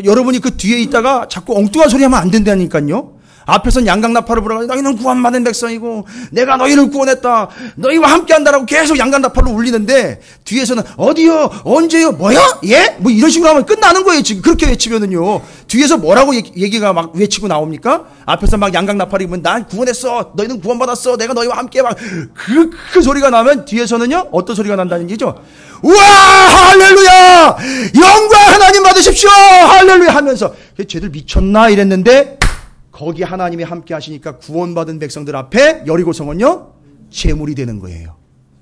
여러분이 그 뒤에 있다가 자꾸 엉뚱한 소리 하면 안 된다니까요. 앞에서는 양각나팔을 불어가지고 너희는 구원받은 백성이고 내가 너희를 구원했다, 너희와 함께한다라고 계속 양각나팔을 울리는데, 뒤에서는 어디요, 언제요, 뭐야, 예, 뭐 이런 식으로 하면 끝나는 거예요. 지금 그렇게 외치면은요, 뒤에서 뭐라고 얘기가 막 외치고 나옵니까? 앞에서 막 양각나팔이 보면 난 구원했어, 너희는 구원받았어, 내가 너희와 함께 막 그 소리가 나면, 뒤에서는요 어떤 소리가 난다는 얘기죠? 우와, 할렐루야, 영광 하나님 받으십시오, 할렐루야 하면서, 쟤들 미쳤나 이랬는데, 거기 하나님이 함께 하시니까 구원받은 백성들 앞에 여리고성은요, 제물이 되는 거예요.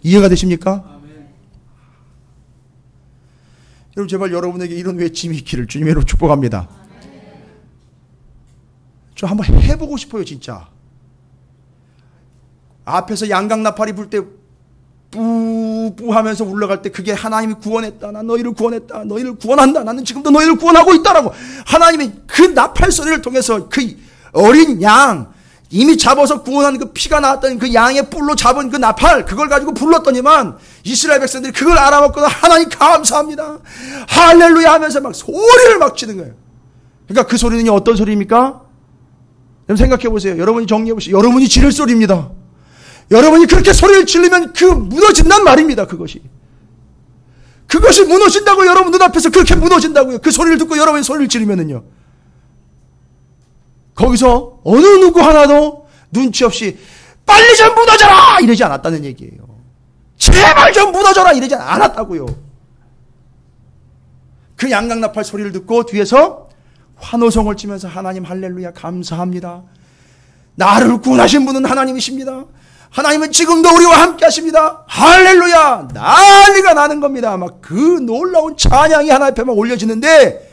이해가 되십니까? 아멘. 여러분, 제발 여러분에게 이런 외침이 있기를 주님의 이름으로 축복합니다. 아멘. 저 한번 해보고 싶어요, 진짜. 앞에서 양각나팔이 불 때 뿌뿌 하면서 올라갈 때 그게 하나님이 구원했다, 난 너희를 구원했다, 너희를 구원한다, 나는 지금도 너희를 구원하고 있다라고 하나님이 그 나팔 소리를 통해서 그 어린 양, 이미 잡아서 구원한 그 피가 나왔던 그 양의 뿔로 잡은 그 나팔, 그걸 가지고 불렀더니만 이스라엘 백성들이 그걸 알아먹고 하나님 감사합니다, 할렐루야 하면서 막 소리를 막 치는 거예요. 그러니까 그 소리는 어떤 소리입니까? 여러분 생각해 보세요. 여러분이 정리해 보세요. 여러분이 지를 소리입니다. 여러분이 그렇게 소리를 지르면 그 무너진단 말입니다. 그것이 무너진다고, 여러분 눈앞에서 그렇게 무너진다고요. 그 소리를 듣고 여러분이 소리를 지르면은요, 거기서 어느 누구 하나도 눈치 없이 빨리 좀 무너져라 이러지 않았다는 얘기예요. 제발 좀 무너져라 이러지 않았다고요. 그 양각나팔 소리를 듣고 뒤에서 환호성을 치면서 하나님 할렐루야 감사합니다, 나를 구원하신 분은 하나님이십니다, 하나님은 지금도 우리와 함께 하십니다, 할렐루야, 난리가 나는 겁니다. 막 그 놀라운 찬양이 하나님 앞에 막 올려지는데,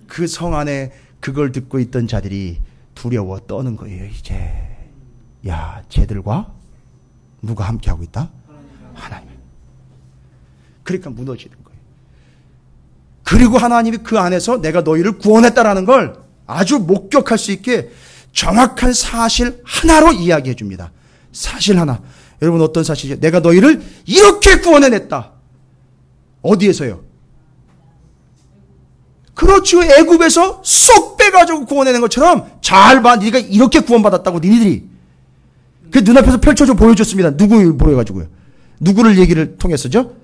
그 성 안에 그걸 듣고 있던 자들이 두려워 떠는 거예요. 이제 야, 쟤들과 누가 함께하고 있다? 하나님. 그러니까 무너지는 거예요. 그리고 하나님이 그 안에서 내가 너희를 구원했다라는 걸 아주 목격할 수 있게 정확한 사실 하나로 이야기해 줍니다. 사실 하나. 여러분 어떤 사실이죠? 내가 너희를 이렇게 구원해냈다. 어디에서요? 그렇죠. 애굽에서 쏙 빼가지고 구원해낸 것처럼 잘 봐. 네가 이렇게 구원받았다고 니들이. 그 눈앞에서 펼쳐져 보여줬습니다. 누구 보여가지고요. 누구를 얘기를 통해서죠?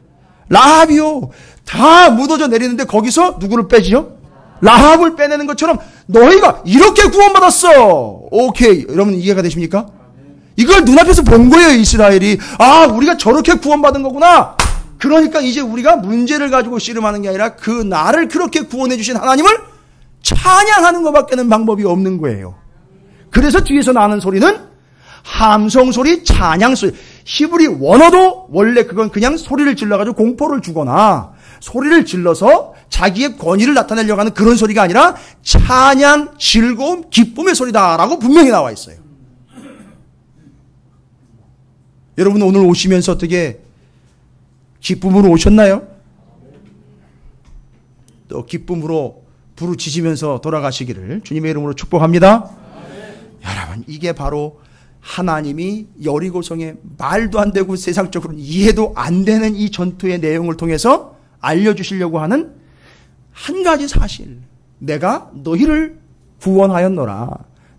라합이요. 다 묻어져 내리는데 거기서 누구를 빼지요? 라합을 빼내는 것처럼 너희가 이렇게 구원받았어. 오케이. 여러분 이해가 되십니까? 이걸 눈앞에서 본 거예요, 이스라엘이. 아, 우리가 저렇게 구원받은 거구나. 그러니까 이제 우리가 문제를 가지고 씨름하는 게 아니라 그 나를 그렇게 구원해 주신 하나님을 찬양하는 것밖에는 방법이 없는 거예요. 그래서 뒤에서 나는 소리는 함성 소리, 찬양 소리. 히브리 원어도 원래 그건 그냥 소리를 질러가지고 공포를 주거나 소리를 질러서 자기의 권위를 나타내려고 하는 그런 소리가 아니라 찬양, 즐거움, 기쁨의 소리다라고 분명히 나와 있어요. 여러분 오늘 오시면서 어떻게 기쁨으로 오셨나요? 또 기쁨으로 부르짖으면서 돌아가시기를 주님의 이름으로 축복합니다. 여러분 이게 바로 하나님이 여리고성의 말도 안 되고 세상적으로는 이해도 안 되는 이 전투의 내용을 통해서 알려주시려고 하는 한 가지 사실. 내가 너희를 구원하였노라.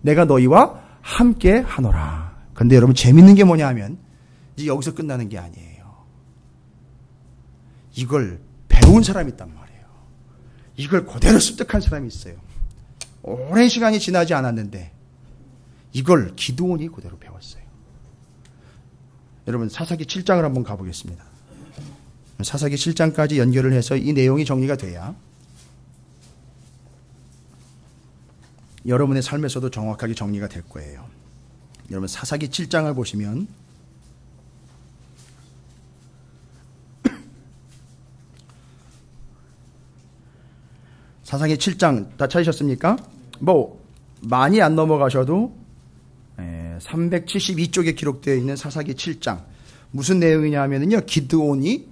내가 너희와 함께 하노라. 그런데 여러분 재밌는 게 뭐냐 하면 이제 여기서 끝나는 게 아니에요. 이걸 배운 사람이 있단 말이에요. 이걸 그대로 습득한 사람이 있어요. 오랜 시간이 지나지 않았는데 이걸 기드온이 그대로 배웠어요. 여러분 사사기 7장을 한번 가보겠습니다. 사사기 7장까지 연결을 해서 이 내용이 정리가 돼야 여러분의 삶에서도 정확하게 정리가 될 거예요. 여러분 사사기 7장을 보시면 사사기 7장 다 찾으셨습니까? 뭐 많이 안 넘어가셔도 372쪽에 기록되어 있는 사사기 7장 무슨 내용이냐 하면은요, 기드온이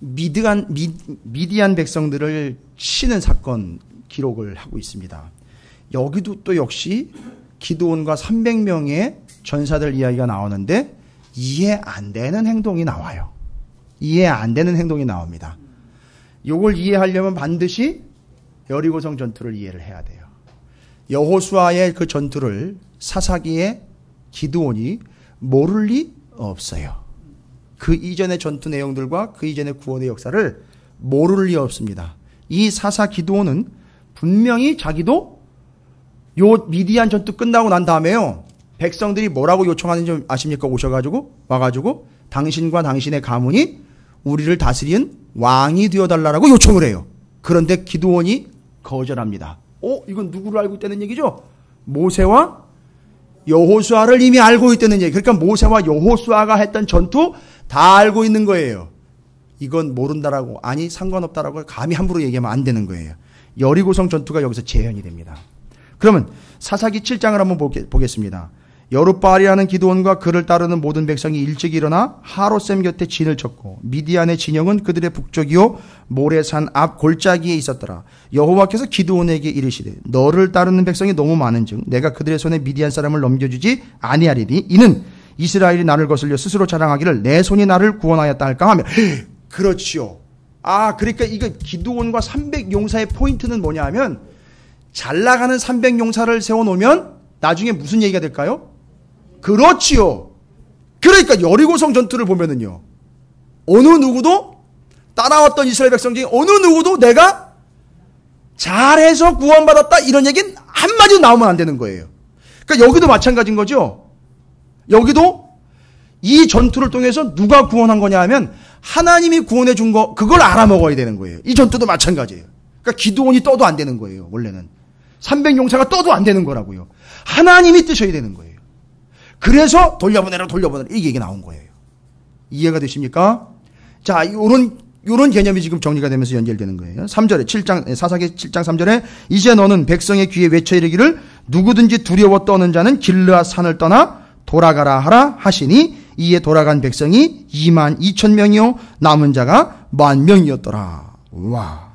미디안 백성들을 치는 사건 기록을 하고 있습니다. 여기도 또 역시 기드온과 300명의 전사들 이야기가 나오는데 이해 안 되는 행동이 나와요. 이해 안 되는 행동이 나옵니다. 이걸 이해하려면 반드시 여리고성 전투를 이해를 해야 돼요. 여호수아의 그 전투를 사사기에 기드온이 모를 리 없어요. 그 이전의 전투 내용들과 그 이전의 구원의 역사를 모를 리 없습니다. 이 사사 기드온은 분명히 자기도 요 미디안 전투 끝나고 난 다음에요, 백성들이 뭐라고 요청하는지 아십니까? 와가지고 당신과 당신의 가문이 우리를 다스리는 왕이 되어달라고 요청을 해요. 그런데 기드온이 거절합니다. 이건 누구를 알고 있다는 얘기죠? 모세와 여호수아를 이미 알고 있다는 얘기. 그러니까 모세와 여호수아가 했던 전투 다 알고 있는 거예요. 이건 모른다라고, 아니 상관없다라고 감히 함부로 얘기하면 안 되는 거예요. 여리고성 전투가 여기서 재현이 됩니다. 그러면 사사기 7장을 한번 보겠습니다. 여룻바알이라는 기드온과 그를 따르는 모든 백성이 일찍 일어나 하롯셈 곁에 진을 쳤고 미디안의 진영은 그들의 북쪽이요 모레산 앞 골짜기에 있었더라. 여호와께서 기드온에게 이르시되 너를 따르는 백성이 너무 많은즉 내가 그들의 손에 미디안 사람을 넘겨주지 아니하리니 이는 이스라엘이 나를 거슬려 스스로 자랑하기를 내 손이 나를 구원하였다 할까 하며. 그렇지요. 그러니까 이거 기드온과 300용사의 포인트는 뭐냐 하면, 잘 나가는 300용사를 세워놓으면 나중에 무슨 얘기가 될까요? 그렇지요. 그러니까 여리고성 전투를 보면은요, 어느 누구도 따라왔던 이스라엘 백성 중에 어느 누구도 내가 잘해서 구원받았다 이런 얘기는 한마디도 나오면 안 되는 거예요. 그러니까 여기도 마찬가지인 거죠. 여기도 이 전투를 통해서 누가 구원한 거냐 하면 하나님이 구원해 준 거, 그걸 알아먹어야 되는 거예요. 이 전투도 마찬가지예요. 그러니까 기드온이 떠도 안 되는 거예요. 원래는 300용사가 떠도 안 되는 거라고요. 하나님이 뜨셔야 되는 거예요. 그래서 돌려보내라 이 얘기 나온 거예요. 이해가 되십니까? 자, 요런 개념이 지금 정리가 되면서 연결되는 거예요. 3절에 사사기 7장 3절에 이제 너는 백성의 귀에 외쳐 이르기를 누구든지 두려워 떠는 자는 길르앗 산을 떠나 돌아가라 하라 하시니 이에 돌아간 백성이 22,000명이요 남은 자가 10,000명이었더라. 와,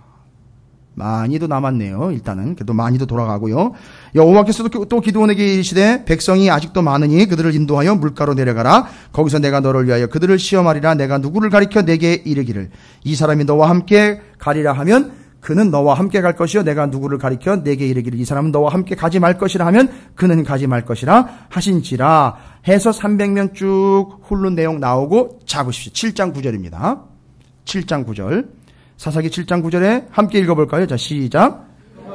많이도 남았네요. 일단은 그래도 많이도 돌아가고요. 여호와께서도 또 기드온에게 이르시되 백성이 아직도 많으니 그들을 인도하여 물가로 내려가라. 거기서 내가 너를 위하여 그들을 시험하리라. 내가 누구를 가리켜 내게 이르기를 이 사람이 너와 함께 가리라 하면 그는 너와 함께 갈 것이요 내가 누구를 가리켜 내게 이르기를 이 사람은 너와 함께 가지 말 것이라 하면 그는 가지 말 것이라 하신지라 해서 300명 쭉 훑는 내용 나오고 잡으십시오. 7장 9절입니다. 7장 9절. 사사기 7장 9절에 함께 읽어볼까요? 자, 시작.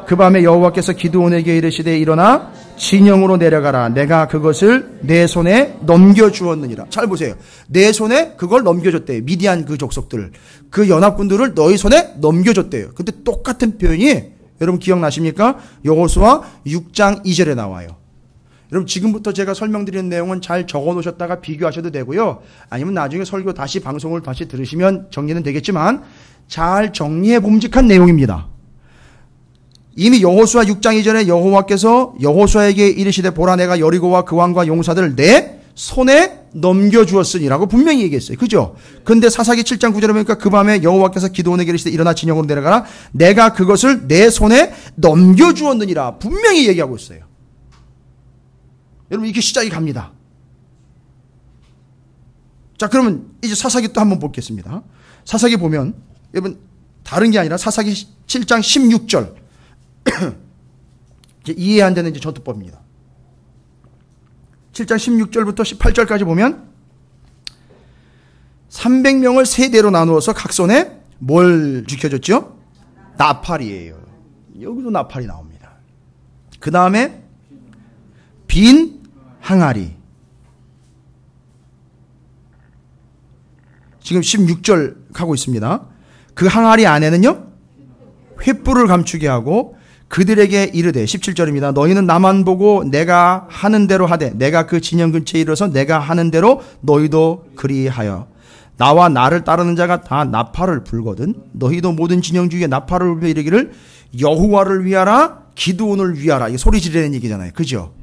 그 밤에 여호와께서 기드온에게 이르시되 일어나 진영으로 내려가라. 내가 그것을 내 손에 넘겨주었느니라. 잘 보세요. 내 손에 그걸 넘겨줬대요. 미디안 그 족속들, 그 연합군들을 너희 손에 넘겨줬대요. 근데 똑같은 표현이 여러분 기억나십니까? 여호수아 6장 2절에 나와요. 여러분 지금부터 제가 설명드리는 내용은 잘 적어놓으셨다가 비교하셔도 되고요. 아니면 나중에 설교 다시 방송을 다시 들으시면 정리는 되겠지만 잘 정리해 봄직한 내용입니다. 이미 여호수아 6장 이전에 여호와께서 여호수아에게 이르시되 보라 내가 여리고와 그 왕과 용사들을 내 손에 넘겨주었으니라고 분명히 얘기했어요. 그죠? 근데 사사기 7장 9절에 보니까 그 밤에 여호와께서 기드온에게 이르시되 일어나 진영으로 내려가라. 내가 그것을 내 손에 넘겨주었느니라. 분명히 얘기하고 있어요. 여러분 이렇게 시작이 갑니다. 자, 그러면 이제 사사기 또 한번 보겠습니다. 사사기 보면 여러분 다른 게 아니라 사사기 7장 16절 이제 이해 안 되는 이제 전투법입니다. 7장 16절부터 18절까지 보면 300명을 세 대로 나누어서 각 손에 뭘 지켜줬죠? 나팔이에요. 여기도 나팔이 나옵니다. 그 다음에 빈 항아리. 지금 16절 가고 있습니다. 그 항아리 안에는요 횃불을 감추게 하고 그들에게 이르되 17절입니다. 너희는 나만 보고 내가 하는 대로 하되 내가 그 진영 근처에 이르러서 내가 하는 대로 너희도 그리하여 나와 나를 따르는 자가 다 나팔을 불거든 너희도 모든 진영 중에 나팔을 불며 이르기를 여호와를 위하라 기드온을 위하라. 이게 소리 지르는 얘기잖아요. 그죠?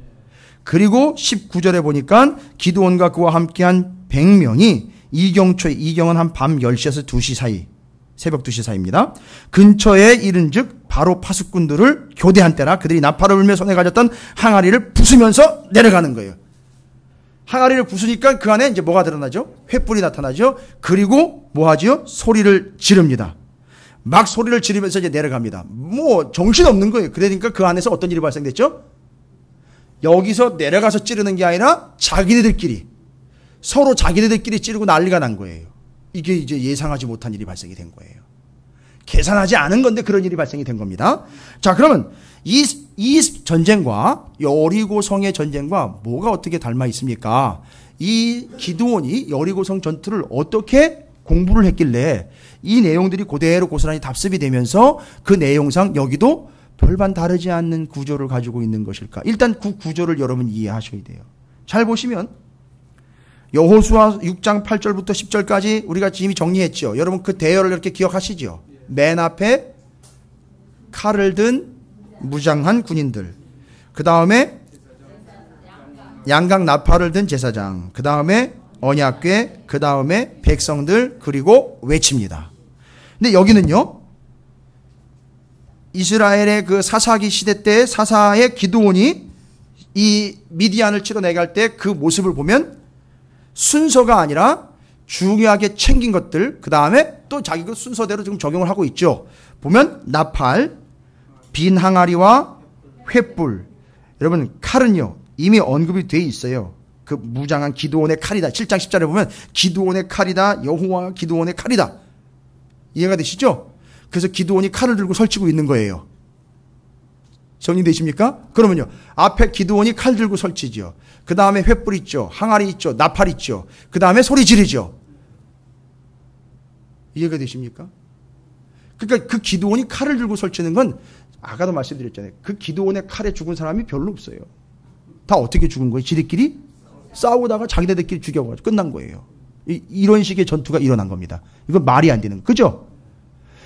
그리고 19절에 보니까 기드온과 그와 함께한 100명이 이경초에 이경은 한 밤 10시에서 2시 사이 새벽 2시 사이입니다. 근처에 이른즉 바로 파수꾼들을 교대한 때라 그들이 나팔을 불며 손에 가졌던 항아리를 부수면서 내려가는 거예요. 항아리를 부수니까 그 안에 이제 뭐가 드러나죠? 횃불이 나타나죠. 그리고 뭐 하지요? 소리를 지릅니다. 막 소리를 지르면서 이제 내려갑니다. 뭐 정신없는 거예요. 그러니까 그 안에서 어떤 일이 발생됐죠? 여기서 내려가서 찌르는 게 아니라 자기네들끼리 서로 자기네들끼리 찌르고 난리가 난 거예요. 이게 이제 예상하지 못한 일이 발생이 된 거예요. 계산하지 않은 건데 그런 일이 발생이 된 겁니다. 자, 그러면 이 전쟁과 여리고성의 전쟁과 뭐가 어떻게 닮아 있습니까? 이 기드온이 여리고성 전투를 어떻게 공부를 했길래 이 내용들이 그대로 고스란히 답습이 되면서 그 내용상 여기도 별반 다르지 않는 구조를 가지고 있는 것일까? 일단 그 구조를 여러분 이해하셔야 돼요. 잘 보시면 여호수아 6장 8절부터 10절까지 우리가 이미 정리했죠. 여러분 그 대열을 이렇게 기억하시죠? 맨 앞에 칼을 든 무장한 군인들, 그 다음에 양각 나팔을 든 제사장, 그 다음에 언약궤, 그 다음에 백성들, 그리고 외칩니다. 근데 여기는요 이스라엘의 그 사사기 시대 때 사사의 기드온이 이 미디안을 치러내갈 때 그 모습을 보면 순서가 아니라 중요하게 챙긴 것들, 그 다음에 또 자기 그 순서대로 지금 적용을 하고 있죠. 보면 나팔, 빈 항아리와 횃불. 여러분 칼은요 이미 언급이 돼 있어요. 그 무장한 기드온의 칼이다. 7장 10절에 보면 기드온의 칼이다. 여호와 기드온의 칼이다. 이해가 되시죠? 그래서 기드온이 칼을 들고 설치고 있는 거예요. 정리되십니까? 그러면요 앞에 기드온이 칼 들고 설치죠. 그 다음에 횃불 있죠. 항아리 있죠. 나팔 있죠. 그 다음에 소리 지르죠. 이해가 되십니까? 그러니까 그 기드온이 칼을 들고 설치는 건 아까도 말씀드렸잖아요. 그 기드온의 칼에 죽은 사람이 별로 없어요. 다 어떻게 죽은 거예요? 지들끼리 싸우다가 자기네들끼리 죽여가지고 끝난 거예요. 이런 식의 전투가 일어난 겁니다. 이건 말이 안 되는, 그죠?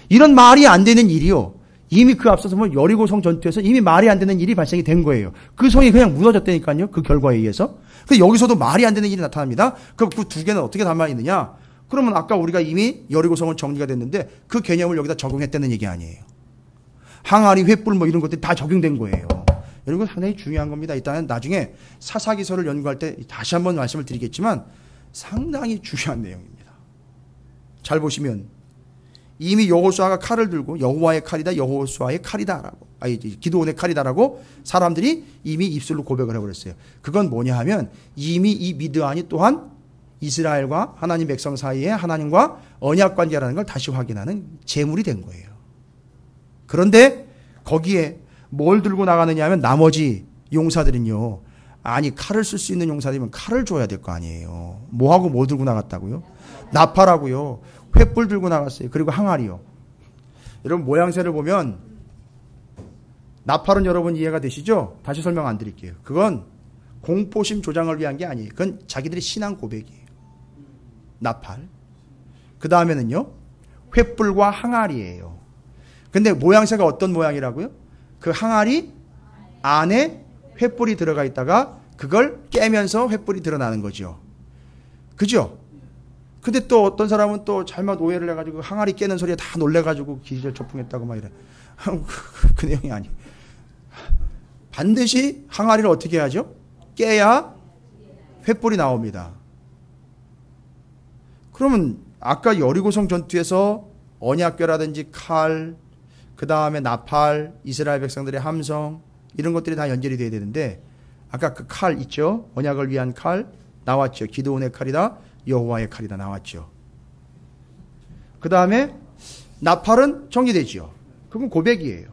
이런 말이 안 되는 일이요. 이미 그 앞서서 뭐 여리고성 전투에서 이미 말이 안 되는 일이 발생이 된 거예요. 그 성이 그냥 무너졌다니까요. 그 결과에 의해서. 그래서 여기서도 말이 안 되는 일이 나타납니다. 그럼 그 두 개는 어떻게 담아 있느냐? 그러면 아까 우리가 이미 여리고성은 정리가 됐는데 그 개념을 여기다 적용했다는 얘기 아니에요. 항아리, 횃불 뭐 이런 것들이 다 적용된 거예요. 여러분 상당히 중요한 겁니다. 일단은 나중에 사사기서를 연구할 때 다시 한번 말씀을 드리겠지만 상당히 중요한 내용입니다. 잘 보시면 이미 여호수아가 칼을 들고 여호와의 칼이다, 여호수아의 칼이다라고, 기드온의 칼이다라고 사람들이 이미 입술로 고백을 해버렸어요. 그건 뭐냐 하면 이미 이 미드안이 또한 이스라엘과 하나님 백성 사이에 하나님과 언약 관계라는 걸 다시 확인하는 제물이 된 거예요. 그런데 거기에 뭘 들고 나가느냐 하면 나머지 용사들은요, 아니 칼을 쓸 수 있는 용사들이면 칼을 줘야 될 거 아니에요. 뭐하고 뭐 들고 나갔다고요? 나팔하고요, 횃불 들고 나갔어요. 그리고 항아리요. 여러분 모양새를 보면 나팔은 여러분 이해가 되시죠? 다시 설명 안 드릴게요. 그건 공포심 조장을 위한 게 아니에요. 그건 자기들의 신앙 고백이에요. 나팔. 그 다음에는요, 횃불과 항아리예요. 근데 모양새가 어떤 모양이라고요? 그 항아리 안에 횃불이 들어가 있다가 그걸 깨면서 횃불이 드러나는 거죠. 그죠? 근데 또 어떤 사람은 또 잘못 오해를 해가지고 항아리 깨는 소리에 다 놀래가지고 기절 초풍했다고 막 이래. 그 내용이 아니에요. 반드시 항아리를 어떻게 하죠? 깨야 횃불이 나옵니다. 그러면 아까 여리고성 전투에서 언약궤라든지 칼, 그 다음에 나팔, 이스라엘 백성들의 함성, 이런 것들이 다 연결이 돼야 되는데, 아까 그 칼 있죠? 언약을 위한 칼 나왔죠. 기드온의 칼이다, 여호와의 칼이다 나왔죠. 그 다음에 나팔은 정리되죠. 그건 고백이에요.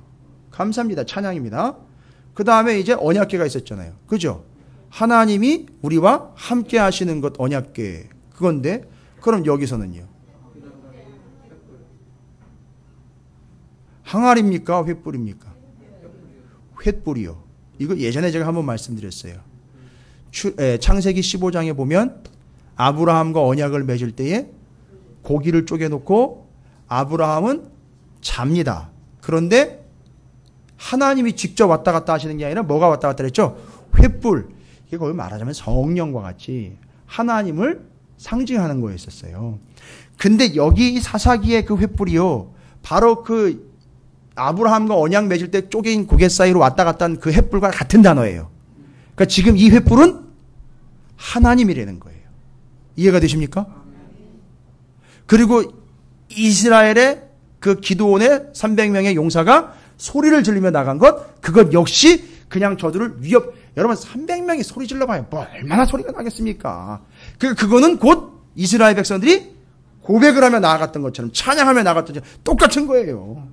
감사합니다. 찬양입니다. 그 다음에 이제 언약궤가 있었잖아요. 그죠? 하나님이 우리와 함께 하시는 것 언약궤. 그건데, 그럼 여기서는요? 항아리입니까? 횃불입니까? 횃불이요. 이거 예전에 제가 한번 말씀드렸어요. 창세기 15장에 보면 아브라함과 언약을 맺을 때에 고기를 쪼개놓고 아브라함은 잡니다. 그런데 하나님이 직접 왔다 갔다 하시는 게 아니라 뭐가 왔다 갔다 했죠? 횃불. 이게 거의 말하자면 성령과 같이 하나님을 상징하는 거였었어요. 근데 여기 이 사사기의 그 횃불이요, 바로 그 아브라함과 언약 맺을 때 쪼개인 고개 사이로 왔다 갔다 한 그 횃불과 같은 단어예요. 그러니까 지금 이 횃불은 하나님이라는 거예요. 이해가 되십니까? 그리고 이스라엘의 그 기드온의 300명의 용사가 소리를 지르며 나간 것, 그것 역시 그냥 저들을 여러분 300명이 소리 질러봐요. 뭐 얼마나 소리가 나겠습니까? 그거는 곧 이스라엘 백성들이 고백을 하며 나아갔던 것처럼, 찬양하며 나아갔던 것처럼 똑같은 거예요.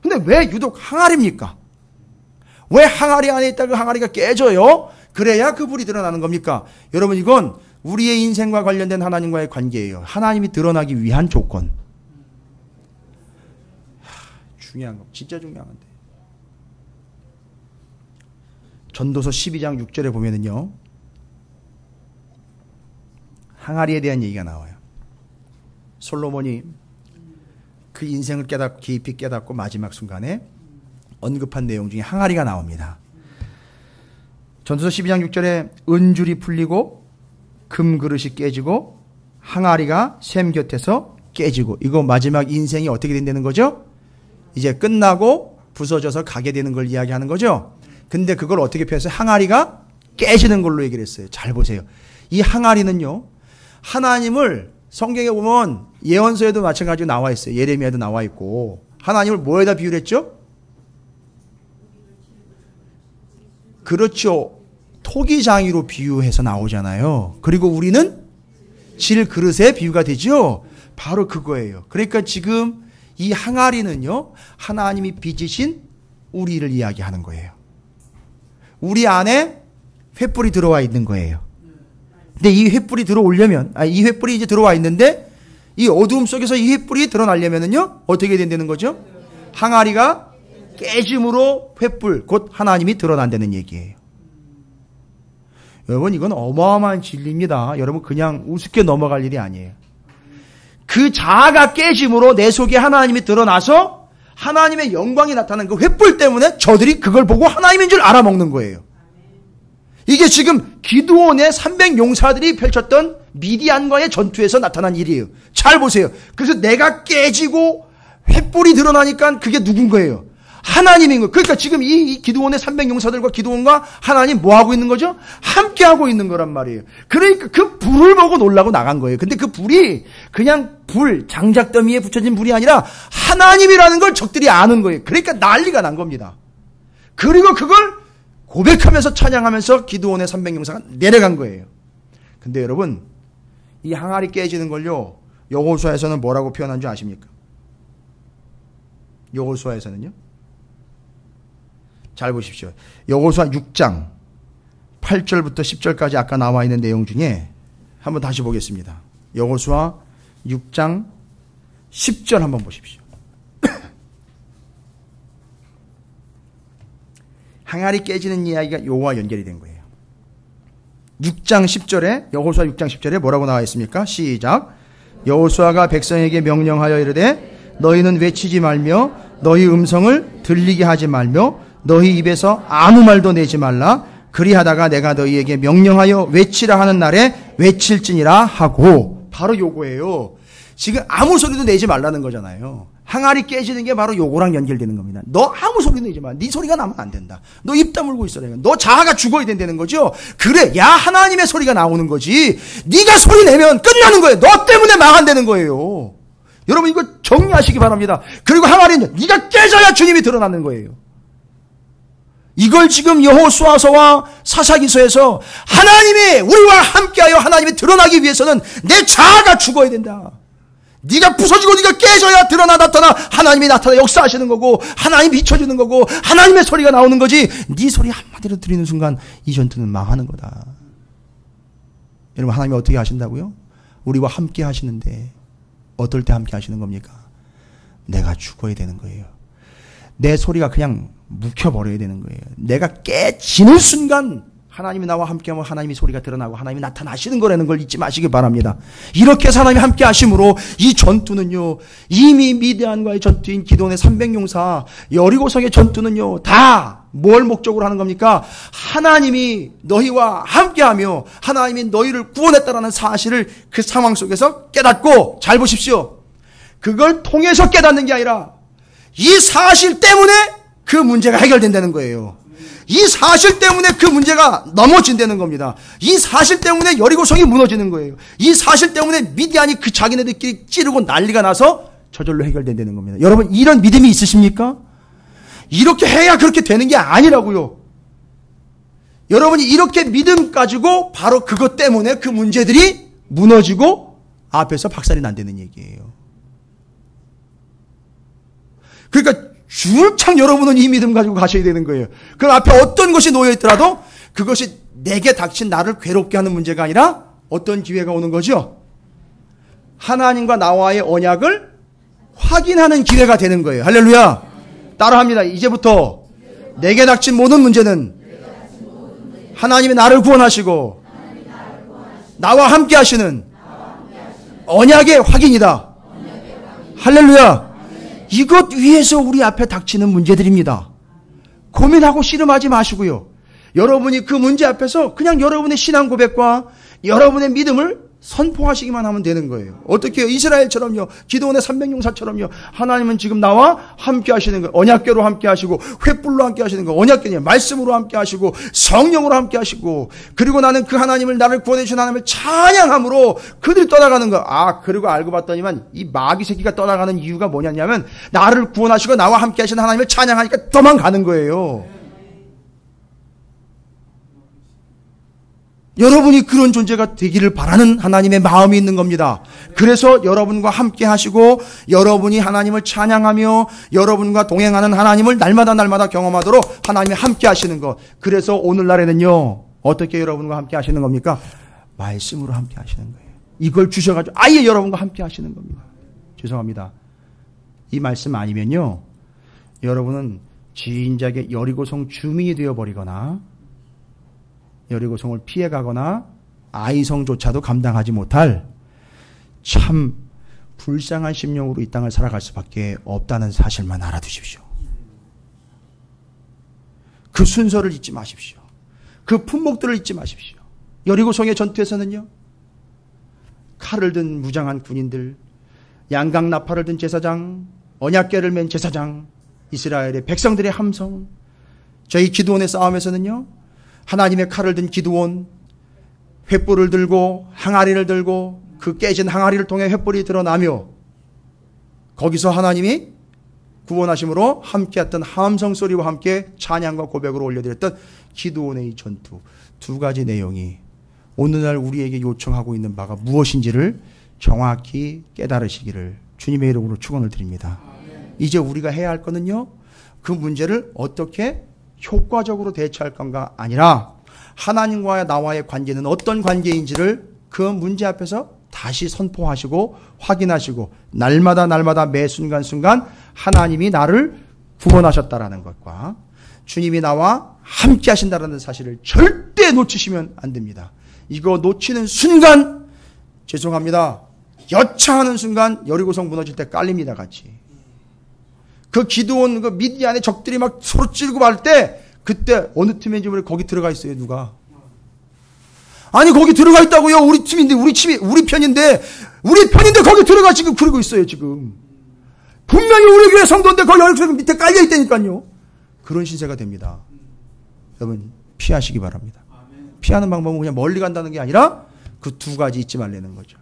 근데 왜 유독 항아리입니까? 왜 항아리 안에 있다 그 항아리가 깨져요? 그래야 그 불이 드러나는 겁니까? 여러분, 이건 우리의 인생과 관련된 하나님과의 관계예요. 하나님이 드러나기 위한 조건. 중요한 거, 진짜 중요한 건데. 전도서 12장 6절에 보면은요, 항아리에 대한 얘기가 나와요. 솔로몬이 그 인생을 깊이 깨닫고 마지막 순간에 언급한 내용 중에 항아리가 나옵니다. 전도서 12장 6절에 은줄이 풀리고 금그릇이 깨지고 항아리가 샘 곁에서 깨지고, 이거 마지막 인생이 어떻게 된다는 거죠? 이제 끝나고 부서져서 가게 되는 걸 이야기하는 거죠. 근데 그걸 어떻게 표현했어요? 항아리가 깨지는 걸로 얘기를 했어요. 잘 보세요. 이 항아리는요, 하나님을 성경에 보면 예언서에도 마찬가지로 나와 있어요. 예레미야도 나와 있고. 하나님을 뭐에다 비유했죠? 그렇죠. 토기장이로 비유해서 나오잖아요. 그리고 우리는 질 그릇에 비유가 되죠. 바로 그거예요. 그러니까 지금 이 항아리는요, 하나님이 빚으신 우리를 이야기하는 거예요. 우리 안에 횃불이 들어와 있는 거예요. 근데 이 횃불이 들어오려면, 이 횃불이 이제 들어와 있는데, 이 어두움 속에서 이 횃불이 드러나려면은요, 어떻게 된다는 거죠? 항아리가 깨짐으로 횃불, 곧 하나님이 드러난다는 얘기예요. 여러분, 이건 어마어마한 진리입니다. 여러분, 그냥 우습게 넘어갈 일이 아니에요. 그 자아가 깨짐으로 내 속에 하나님이 드러나서 하나님의 영광이 나타나는 그 횃불 때문에 저들이 그걸 보고 하나님인 줄 알아먹는 거예요. 이게 지금 기드온의 300용사들이 펼쳤던 미디안과의 전투에서 나타난 일이에요. 잘 보세요. 그래서 내가 깨지고 횃불이 드러나니까 그게 누군 거예요? 하나님인 거예요. 그러니까 지금 이 기드온의 300용사들과 기드온과 하나님 뭐 하고 있는 거죠? 함께 하고 있는 거란 말이에요. 그러니까 그 불을 보고 놀라고 나간 거예요. 근데 그 불이 그냥 장작더미에 붙여진 불이 아니라 하나님이라는 걸 적들이 아는 거예요. 그러니까 난리가 난 겁니다. 그리고 그걸 고백하면서 찬양하면서 기드온의 300용사가 내려간 거예요. 근데 여러분, 이 항아리 깨지는 걸요, 여호수아에서는 뭐라고 표현한 줄 아십니까? 여호수아에서는요, 잘 보십시오. 여호수아 6장 8절부터 10절까지 아까 나와 있는 내용 중에 한번 다시 보겠습니다. 여호수아 6장 10절 한번 보십시오. 항아리 깨지는 이야기가 요와 연결이 된 거예요. 6장 10절에, 여호수아 6장 10절에 뭐라고 나와 있습니까? 시작. 여호수아가 백성에게 명령하여 이르되 너희는 외치지 말며 너희 음성을 들리게 하지 말며 너희 입에서 아무 말도 내지 말라. 그리하다가 내가 너희에게 명령하여 외치라 하는 날에 외칠지니라 하고. 바로 요거예요. 지금 아무 소리도 내지 말라는 거잖아요. 항아리 깨지는 게 바로 요거랑 연결되는 겁니다. 너 아무 소리도 내지 마. 네 소리가 나면 안 된다. 너 입 다물고 있어라. 너 자아가 죽어야 된다는 거죠. 그래, 야, 하나님의 소리가 나오는 거지. 네가 소리 내면 끝나는 거예요. 너 때문에 망한다는 거예요. 여러분, 이거 정리하시기 바랍니다. 그리고 항아리는 네가 깨져야 주님이 드러나는 거예요. 이걸 지금 여호수아서와 사사기서에서 하나님이 우리와 함께하여 하나님이 드러나기 위해서는 내 자아가 죽어야 된다. 네가 부서지고 네가 깨져야 나타나 하나님이 나타나 역사하시는 거고 하나님이 비춰주는 거고 하나님의 소리가 나오는 거지. 네 소리 한마디로 들리는 순간 이 전투는 망하는 거다. 여러분, 하나님이 어떻게 하신다고요? 우리와 함께 하시는데 어떨 때 함께 하시는 겁니까? 내가 죽어야 되는 거예요. 내 소리가 그냥 묵혀버려야 되는 거예요. 내가 깨지는 순간 하나님이 나와 함께하면 하나님이 소리가 드러나고 하나님이 나타나시는 거라는 걸 잊지 마시기 바랍니다. 이렇게 해서 하나님이 함께 하심으로 이 전투는요, 이미 미디안과의 전투인 기드온의 300용사 여리고성의 전투는요, 다 뭘 목적으로 하는 겁니까? 하나님이 너희와 함께하며 하나님이 너희를 구원했다라는 사실을 그 상황 속에서 깨닫고, 잘 보십시오. 그걸 통해서 깨닫는 게 아니라 이 사실 때문에 그 문제가 해결된다는 거예요. 이 사실 때문에 그 문제가 넘어진다는 겁니다. 이 사실 때문에 여리고성이 무너지는 거예요. 이 사실 때문에 미디안이 그 자기네들끼리 찌르고 난리가 나서 저절로 해결된다는 겁니다. 여러분, 이런 믿음이 있으십니까? 이렇게 해야 그렇게 되는 게 아니라고요. 여러분이 이렇게 믿음 가지고 바로 그것 때문에 그 문제들이 무너지고 앞에서 박살이 난다는 얘기예요. 그러니까 줄창 여러분은 이 믿음 가지고 가셔야 되는 거예요. 그럼 앞에 어떤 것이 놓여 있더라도 그것이 내게 닥친 나를 괴롭게 하는 문제가 아니라 어떤 기회가 오는 거죠? 하나님과 나와의 언약을 확인하는 기회가 되는 거예요. 할렐루야. 따라합니다. 이제부터 내게 닥친 모든 문제는 하나님이 나를 구원하시고 나와 함께 하시는 언약의 확인이다. 할렐루야. 이것 위에서 우리 앞에 닥치는 문제들입니다. 고민하고 씨름하지 마시고요. 여러분이 그 문제 앞에서 그냥 여러분의 신앙 고백과 여러분의 믿음을 선포하시기만 하면 되는 거예요. 어떻게 해요? 이스라엘처럼요. 기드온의 300용사처럼요. 하나님은 지금 나와 함께 하시는 거예요. 언약궤로 함께 하시고 횃불로 함께 하시는 거예요. 언약궤냐 말씀으로 함께 하시고 성령으로 함께 하시고, 그리고 나는 그 하나님을, 나를 구원해 주신 하나님을 찬양함으로 그들이 떠나가는 거예요. 아, 그리고 알고 봤더니만 이 마귀 새끼가 떠나가는 이유가 뭐냐면 나를 구원하시고 나와 함께 하시는 하나님을 찬양하니까 도망가는 거예요. 여러분이 그런 존재가 되기를 바라는 하나님의 마음이 있는 겁니다. 그래서 여러분과 함께 하시고 여러분이 하나님을 찬양하며 여러분과 동행하는 하나님을 날마다 경험하도록 하나님이 함께 하시는 것. 그래서 오늘날에는요, 어떻게 여러분과 함께 하시는 겁니까? 말씀으로 함께 하시는 거예요. 이걸 주셔가지고 아예 여러분과 함께 하시는 겁니다. 죄송합니다. 이 말씀 아니면요, 여러분은 진작에 여리고성 주민이 되어버리거나 여리고성을 피해가거나 아이성조차도 감당하지 못할 참 불쌍한 심령으로 이 땅을 살아갈 수밖에 없다는 사실만 알아두십시오. 그 순서를 잊지 마십시오. 그 품목들을 잊지 마십시오. 여리고성의 전투에서는요, 칼을 든 무장한 군인들, 양강나팔을 든 제사장, 언약궤를 맨 제사장, 이스라엘의 백성들의 함성, 저희 기드온의 싸움에서는요, 하나님의 칼을 든 기드온, 횃불을 들고 항아리를 들고 그 깨진 항아리를 통해 횃불이 드러나며 거기서 하나님이 구원하심으로 함께했던 함성 소리와 함께 찬양과 고백으로 올려드렸던 기드온의 이 전투, 두 가지 내용이 오늘날 우리에게 요청하고 있는 바가 무엇인지를 정확히 깨달으시기를 주님의 이름으로 축원을 드립니다. 이제 우리가 해야 할 거는요, 그 문제를 어떻게 효과적으로 대처할 건가 아니라 하나님과 나와의 관계는 어떤 관계인지를 그 문제 앞에서 다시 선포하시고 확인하시고 날마다 매 순간순간 하나님이 나를 구원하셨다라는 것과 주님이 나와 함께 하신다라는 사실을 절대 놓치시면 안 됩니다. 이거 놓치는 순간 죄송합니다. 여차하는 순간 여리고성 무너질 때 깔립니다. 같이. 그 기드온 그 미디안의 적들이 막 서로 찌르고 말 때 그때 어느 팀인지 모르게 거기 들어가 있어요. 누가? 아니 거기 들어가 있다고요. 우리 팀인데 우리 편인데 거기 들어가 지금 그러고 있어요. 지금 분명히 우리 교회 성도인데 거기 여리고성 밑에 깔려 있다니까요. 그런 신세가 됩니다. 여러분 피하시기 바랍니다. 피하는 방법은 그냥 멀리 간다는 게 아니라 그 두 가지 잊지 말라는 거죠.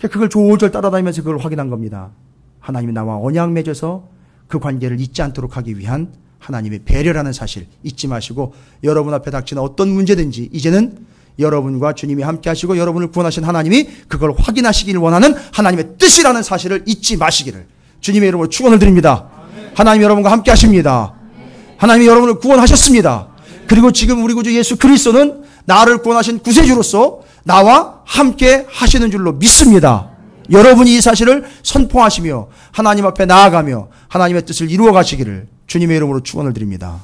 그걸 조절 따라다니면서 그걸 확인한 겁니다. 하나님이 나와 언약 맺어서 그 관계를 잊지 않도록 하기 위한 하나님의 배려라는 사실 잊지 마시고 여러분 앞에 닥치는 어떤 문제든지 이제는 여러분과 주님이 함께 하시고 여러분을 구원하신 하나님이 그걸 확인하시길 원하는 하나님의 뜻이라는 사실을 잊지 마시기를 주님의 이름으로 축원을 드립니다. 하나님이 여러분과 함께 하십니다. 하나님이 여러분을 구원하셨습니다. 그리고 지금 우리 구주 예수 그리스도는 나를 구원하신 구세주로서 나와 함께 하시는 줄로 믿습니다. 여러분이 이 사실을 선포하시며 하나님 앞에 나아가며 하나님의 뜻을 이루어 가시기를 주님의 이름으로 축원을 드립니다.